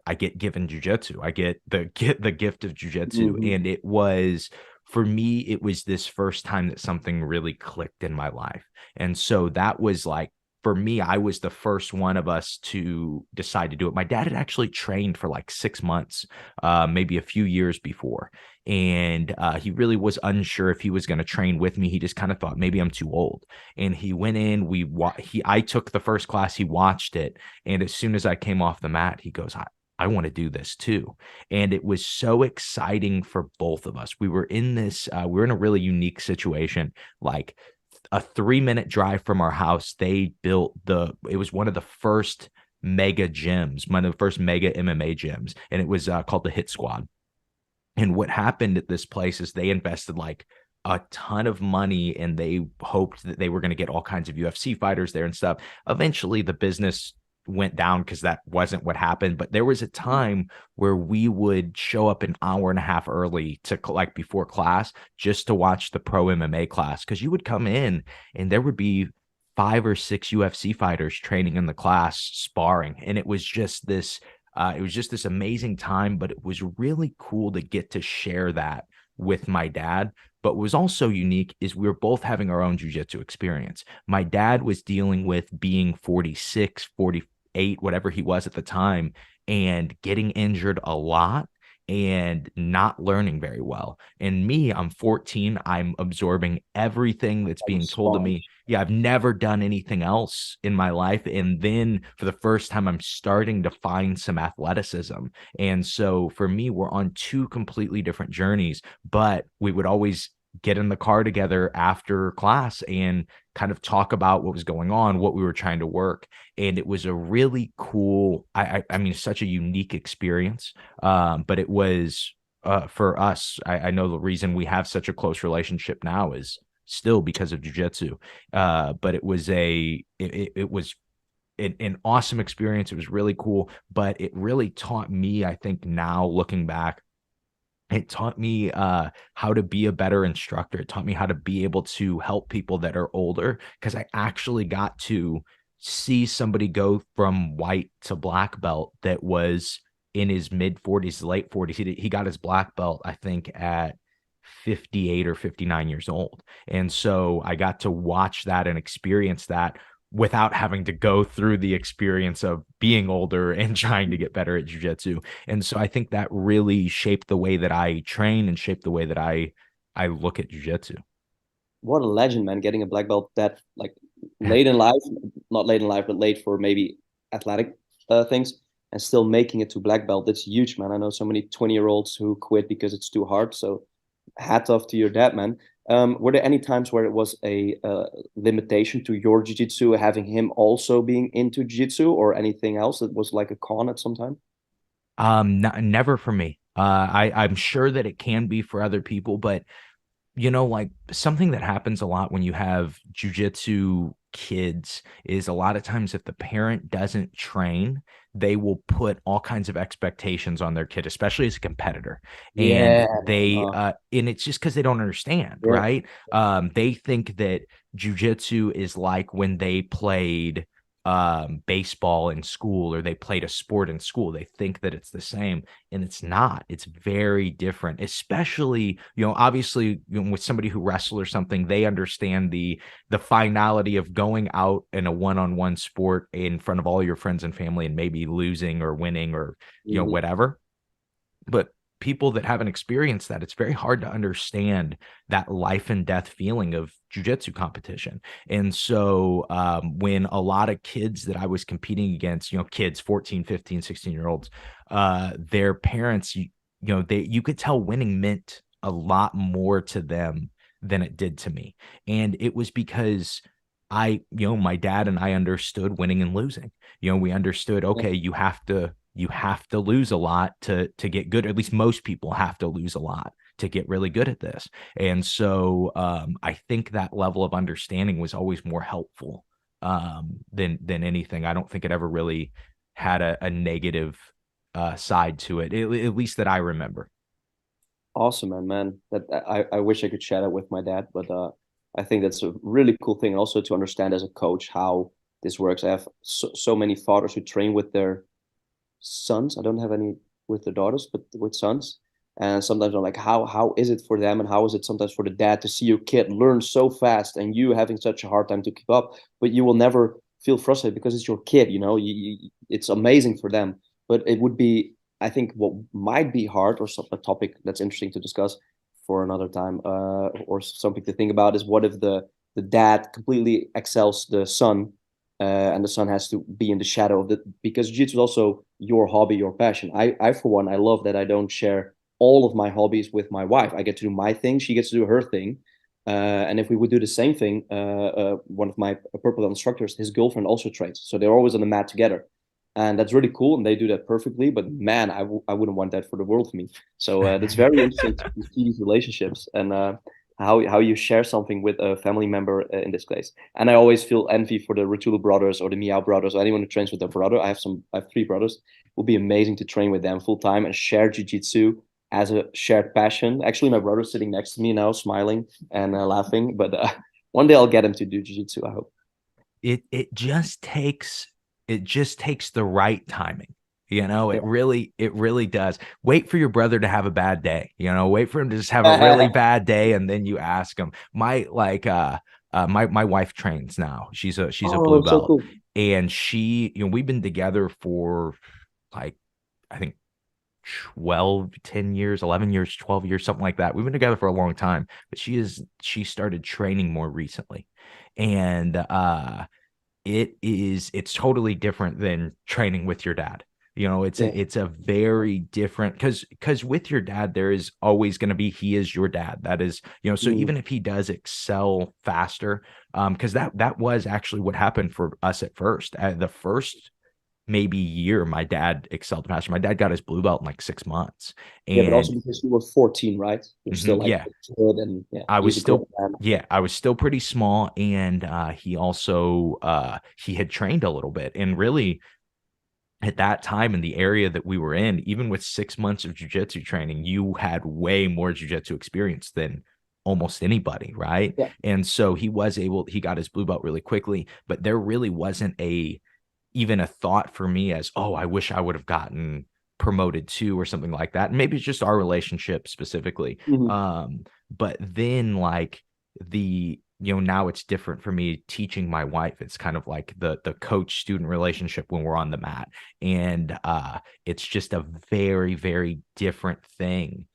given jujitsu. I get the gift of jujitsu. Mhm. And it was, for me, it was this first time that something really clicked in my life. And so that was like, for me, I was the first one of us to decide to do it. My dad had actually trained for like 6 months, maybe a few years before. And he really was unsure if he was going to train with me. He just kind of thought maybe I'm too old. And he went in, I took the first class, he watched it. And as soon as I came off the mat, he goes, I want to do this too. And it was so exciting for both of us. We were in we're in a really unique situation. Like a 3-minute drive from our house, they built it was one of the first mega gyms, one of the first mega MMA gyms. And it was called the Hit Squad. And what happened at this place is they invested like a ton of money and they hoped that they were going to get all kinds of UFC fighters there and stuff. Eventually the business went down because that wasn't what happened. But there was a time where we would show up an hour and a half early to like before class just to watch the pro MMA class, because you would come in and there would be 5 or 6 UFC fighters training in the class sparring, and it was just this amazing time. But it was really cool to get to share that with my dad. But what was also unique is we were both having our own jiu-jitsu experience. My dad was dealing with being 46, 48, whatever he was at the time, and getting injured a lot and not learning very well. And me, I'm 14, I'm absorbing everything that's Like a being told to me. sponge. Yeah, I've never done anything else in my life. And then for the first time, I'm starting to find some athleticism. And so for me, we're on two completely different journeys, but we would always get in the car together after class and kind of talk about what was going on, what we were trying to work. And it was a really cool, I mean, such a unique experience. But it was for us, I know the reason we have such a close relationship now is still because of jiu-jitsu. But it was it was an awesome experience. It was really cool, but it really taught me, I think now looking back, it taught me how to be a better instructor. It taught me how to be able to help people that are older, because I actually got to see somebody go from white to black belt that was in his mid 40s, late 40s. He got his black belt, I think, at 58 or 59 years old. And so I got to watch that and experience that without having to go through the experience of being older and trying to get better at jiu-jitsu. And so I think that really shaped the way that I train and shaped the way that I look at jiu-jitsu. What a legend, man! Getting a black belt that like late in life, not late in life, but late for maybe athletic things, and still making it to black belt. That's huge, man. I know so many 20-year-olds who quit because it's too hard. So hat off to your dad, man. Were there any times where it was a limitation to your jiu-jitsu, having him also being into jiu-jitsu, or anything else that was like a con at some time? Never for me. I'm sure that it can be for other people, but like something that happens a lot when you have jujitsu kids is a lot of times if the parent doesn't train, they will put all kinds of expectations on their kid, especially as a competitor. And Yeah, man. and it's just because they don't understand, Yeah. right? They think that jujitsu is like when they played baseball in school, or they played a sport in school. They think that it's the same, and it's not. It's very different, especially obviously with somebody who wrestles or something. They understand the finality of going out in a one-on-one sport in front of all your friends and family and maybe losing or winning or Mhm. whatever. But people that haven't experienced that, it's very hard to understand that life and death feeling of jujitsu competition. And so when a lot of kids that I was competing against, kids 14, 15, 16 year olds, their parents, you could tell winning meant a lot more to them than it did to me. And it was because my dad and I understood winning and losing. We understood, Yeah. okay, you have to lose a lot to get good. Or at least most people have to lose a lot to get really good at this. And so I think that level of understanding was always more helpful than anything. I don't think it ever really had a negative side to it, at least that I remember. Awesome, man. That I wish I could share that with my dad, but I think that's a really cool thing, and also to understand as a coach how this works. I have so many fathers who train with their sons. I don't have any with their daughters, but with sons. And sometimes I'm like, how is it for them, and how is it sometimes for the dad to see your kid learn so fast and you having such a hard time to keep up, but you will never feel frustrated because it's your kid. It's amazing for them, but it would be, I think, what might be hard, or a topic that's interesting to discuss for another time, or something to think about, is what if the dad completely excels the son, and the son has to be in the shadow of the, because jiu-jitsu is also your hobby, your passion. I for one, I love that I don't share all of my hobbies with my wife. I get to do my thing, she gets to do her thing. And if we would do the same thing, one of my purple belt instructors, his girlfriend also trains, so they're always on the mat together, and that's really cool, and they do that perfectly. But man, I wouldn't want that for the world for me. So that's very interesting to see these relationships. And how you share something with a family member in this case. And I always feel envy for the Rotulu brothers or the Meow brothers or anyone who trains with their brother. I have three brothers. It would be amazing to train with them full time and share jiu-jitsu as a shared passion. Actually, my brother's sitting next to me now, smiling and laughing. But one day I'll get him to do jiu-jitsu, I hope. It just takes the right timing. Yeah. It really does. Wait for your brother to have a bad day. Wait for him to just have a really bad day, and then you ask him. My wife trains now. She's a blue Oh, so belt, cool. and we've been together for like I think 12, 10 years, 11 years, 12 years, something like that. We've been together for a long time, but she started training more recently. And it's totally different than training with your dad. Yeah. It's a very different, because with your dad there is always going to be, he is your dad. That is, so Mm. even if he does excel faster, because that was actually what happened for us at first. The first maybe year my dad excelled faster. My dad got his blue belt in like 6 months. Yeah, but also And because you were 14, right? You're still like yeah, a kid, and yeah, I was he's a grown still, man. yeah, I was still pretty small. And he also he had trained a little bit. And really, at that time in the area that we were in, even with 6 months of jiu-jitsu training, you had way more jiu-jitsu experience than almost anybody, right? Yeah. And so he got his blue belt really quickly, but there really wasn't even a thought for me as, oh, I wish I would have gotten promoted too or something like that. And maybe it's just our relationship specifically. Mhm. But then like now it's different for me teaching my wife. It's kind of like the coach student relationship when we're on the mat. And it's just a very, very different thing.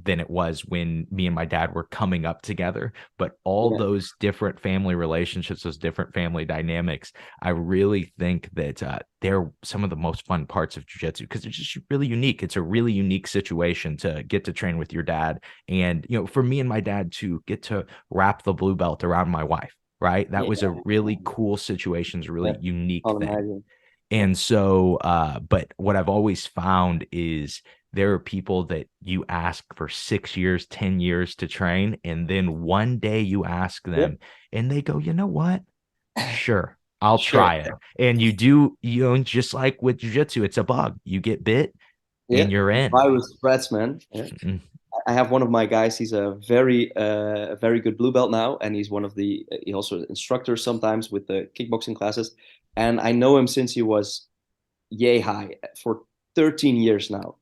Than it was when me and my dad were coming up together. But all Yeah. those different family relationships, those different family dynamics, I really think that they're some of the most fun parts of jiu-jitsu, because it's just really unique. It's a really unique situation to get to train with your dad. And, for me and my dad to get to wrap the blue belt around my wife, right? That was a Yeah. really cool situation, a Yeah. really unique Can't thing. imagine. Yeah. And so, but what I've always found is there are people that you ask for 6 years, 10 years to train, and then one day you ask Yeah. them and they go, you know what? Sure, I'll Sure. try it. And you do, just like with jiu-jitsu, it's a bug. You get bit Yeah. and you're in. Virus spreads, man. Yeah. Mm. I have one of my guys. He's a very good blue belt now, and he's one of the he also instructor sometimes with the kickboxing classes. And I know him since he was yay high for 13 years now.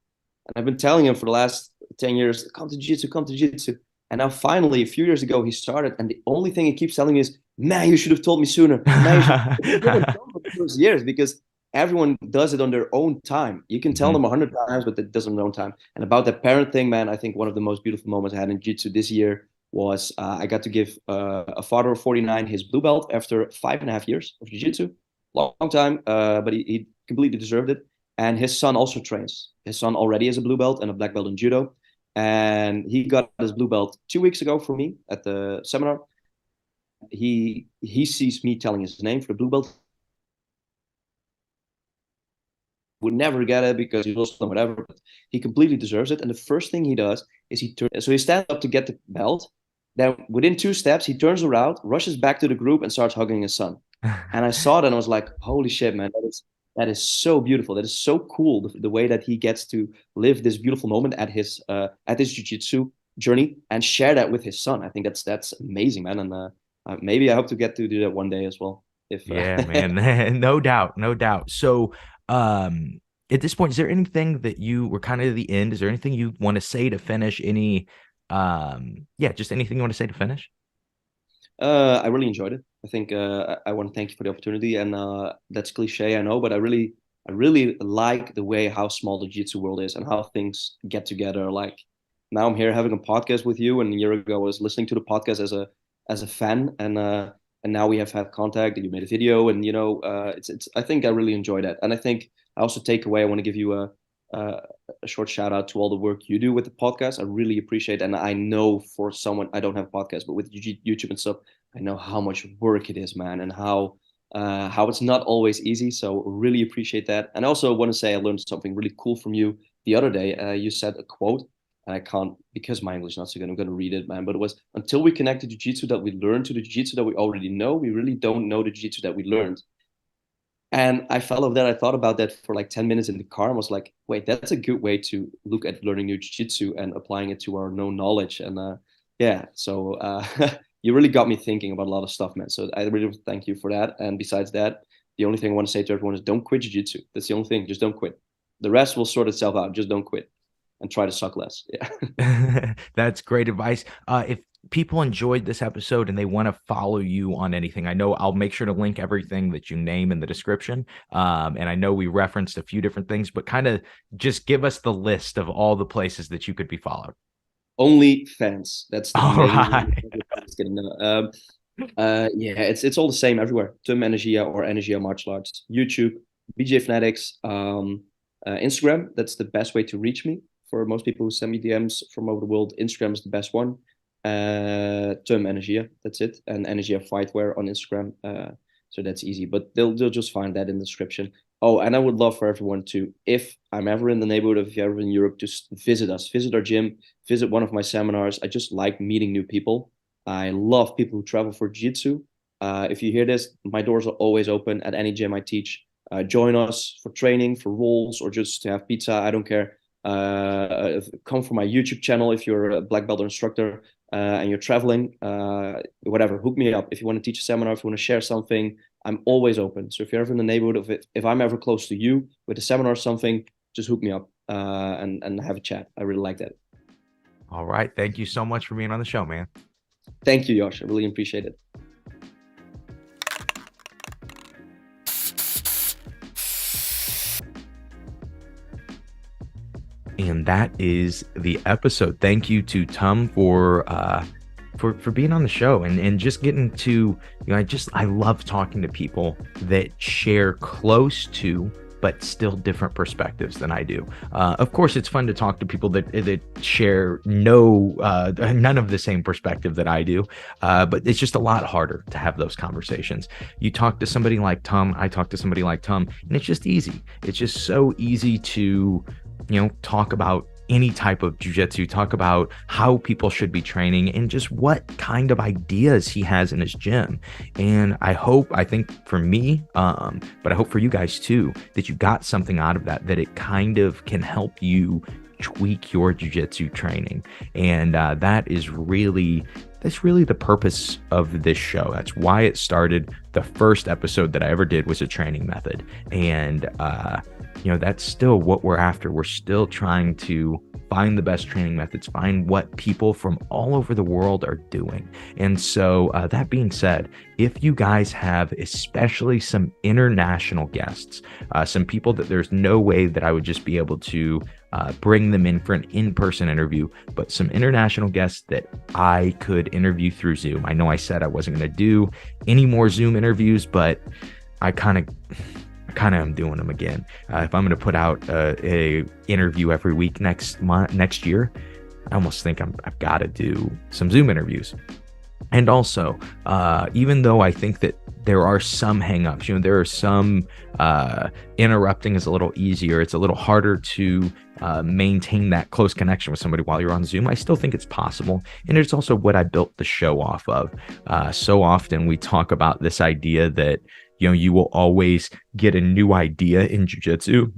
And I've been telling him for the last 10 years, come to jiu-jitsu, come to jiu-jitsu. And now finally, a few years ago, he started. And the only thing he keeps telling me is, man, you should have told me sooner. Man, you should. It didn't come for those years because everyone does it on their own time. You can tell Mhm. them 100 times, but it does it on their own time. And about that parent thing, man, I think one of the most beautiful moments I had in jiu-jitsu this year was I got to give a father of 49 his blue belt after 5.5 years of jiu-jitsu. Long time, but he completely deserved it. And his son also trains. His son already is a blue belt and a black belt in judo. And he got his blue belt 2 weeks ago for me at the seminar. He sees me telling his name for the blue belt. Would never get it because he's also whatever, but he completely deserves it. And the first thing he does is he stands up to get the belt. Then within 2 steps, he turns around, rushes back to the group, and starts hugging his son. And I saw that and I was like, holy shit, man, that is so beautiful. That is so cool. The way that he gets to live this beautiful moment at his jiu-jitsu journey and share that with his son. I think that's amazing, man. And maybe I hope to get to do that one day as well. If Yeah, man. No doubt, no doubt. So, at this point, is there anything that we're kind of at the end? Is there anything you want to say to finish? Yeah, just anything you want to say to finish? I really enjoyed it. I think I want to thank you for the opportunity, and that's cliche, I know, but I really like the way how small the jiu-jitsu world is and how things get together. Like now, I'm here having a podcast with you, and a year ago, I was listening to the podcast as a fan, and now we have had contact, and you made a video, and it's. I think I really enjoy that, and I think I also take away. I want to give you a a short shout out to all the work you do with the podcast. I really appreciate it. And I know for someone, I don't have a podcast, but with YouTube and stuff, I know how much work it is, man, and how it's not always easy. So really appreciate that. And I also want to say I learned something really cool from you the other day. You said a quote. and I can't, because my English is not so good, I'm going to read it, man. But it was, until we connect to jiu-jitsu that we learn to the jiu-jitsu that we already know, we really don't know the jiu-jitsu that we learned. And I fell off that. I thought about that for like 10 minutes in the car and was like, wait, that's a good way to look at learning new jiu-jitsu and applying it to our known knowledge. And yeah, so you really got me thinking about a lot of stuff, man. So I really thank you for that. And besides that, the only thing I want to say to everyone is don't quit jiu-jitsu. That's the only thing. Just don't quit. The rest will sort itself out. Just don't quit and try to suck less. Yeah. That's great advice. If people enjoyed this episode and they want to follow you on anything, I know I'll make sure to link everything that you name in the description. And I know we referenced a few different things, but kind of just give us the list of all the places that you could be followed. Only fans. That's the All main. right. Yeah, it's all the same everywhere. Tum Energia or Energia Martial Arts. YouTube, BJ Fanatics, Instagram. That's the best way to reach me for most people who send me DMs from over the world. Instagram is the best one. Tum Energia, that's it. And Energia Fightwear on Instagram. So that's easy. But they'll just find that in the description. Oh, and I would love for everyone to, if I'm ever in the neighborhood, if you're ever in Europe, just visit us, visit our gym, visit one of my seminars. I just like meeting new people. I love people who travel for jiu-jitsu. If you hear this, my doors are always open at any gym I teach. Join us for training, for roles, or just to have pizza. I don't care. Come from my YouTube channel if you're a black belt instructor and you're traveling. Whatever, hook me up. If you want to teach a seminar, if you want to share something, I'm always open. So if you're ever in the neighborhood of it, if I'm ever close to you with a seminar or something, just hook me up and have a chat. I really like that. All right. Thank you so much for being on the show, man. Thank you, Josh. I really appreciate it. And that is the episode. Thank you to Tum for being on the show and just getting to, I love talking to people that share close to but still different perspectives than I do. Of course, it's fun to talk to people that share none of the same perspective that I do, but it's just a lot harder to have those conversations. You talk to somebody like Tum, I talk to somebody like Tum, and it's just easy. It's just so easy to, talk about any type of jiu-jitsu, talk about how people should be training and just what kind of ideas he has in his gym. And I think for me, but I hope for you guys too, that you got something out of that it kind of can help you tweak your jiu-jitsu training. And that's really the purpose of this show. That's why it started. The first episode that I ever did was a training method. And that's still what we're after. We're still trying to find the best training methods, find what people from all over the world are doing. And so that being said, if you guys have especially some international guests, some people that there's no way that I would just be able to bring them in for an in-person interview, but some international guests that I could interview through Zoom. I know I said I wasn't going to do any more Zoom interviews, but I kind of am doing them again. If I'm going to put out a interview every week next year, I almost think I've got to do some Zoom interviews. And also, even though I think that there are some hangups, there are some interrupting is a little easier. It's a little harder to maintain that close connection with somebody while you're on Zoom. I still think it's possible. And it's also what I built the show off of. So often we talk about this idea that, you will always get a new idea in jiu-jitsu,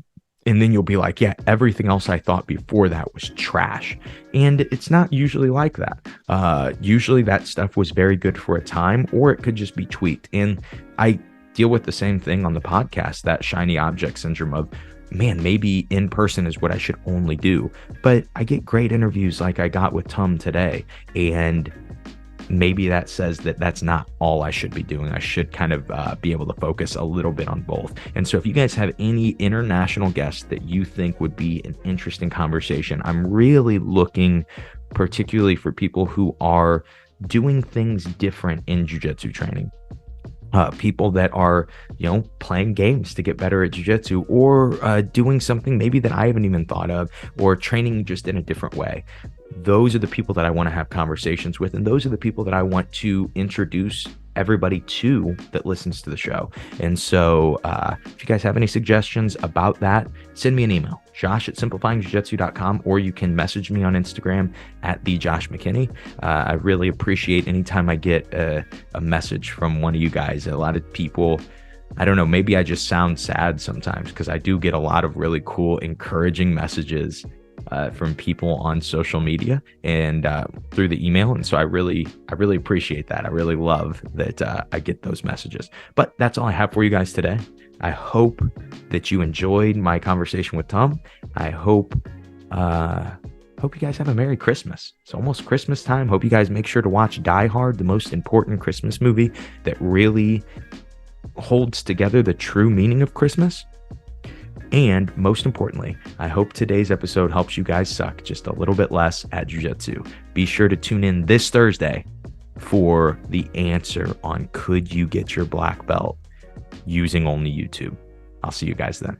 and then you'll be like, yeah, everything else I thought before that was trash. And it's not usually like that. Usually that stuff was very good for a time, or it could just be tweaked. And I deal with the same thing on the podcast, that shiny object syndrome of, man, maybe in person is what I should only do. But I get great interviews like I got with Tum today, and maybe that says that that's not all I should be doing. I should kind of be able to focus a little bit on both. And so if you guys have any international guests that you think would be an interesting conversation, I'm really looking particularly for people who are doing things different in jiu-jitsu training. People that are, playing games to get better at jiu-jitsu, or doing something maybe that I haven't even thought of, or training just in a different way. Those are the people that I want to have conversations with, and those are the people that I want to introduce everybody too that listens to the show. And so if you guys have any suggestions about that, send me an email, josh@simplifyingjujitsu.com, or you can message me on Instagram at @thejoshmckinney. I really appreciate anytime I get a message from one of you guys. A lot of people, I don't know, maybe I just sound sad sometimes because I do get a lot of really cool, encouraging messages from people on social media and through the email. And so I really appreciate that. I really love that I get those messages. But that's all I have for you guys today. I hope that you enjoyed my conversation with Tum. I hope you guys have a Merry Christmas. It's almost Christmas time. Hope you guys make sure to watch Die Hard, the most important Christmas movie that really holds together the true meaning of Christmas. And most importantly, I hope today's episode helps you guys suck just a little bit less at jiu-jitsu. Be sure to tune in this Thursday for the answer on could you get your black belt using only YouTube. I'll see you guys then.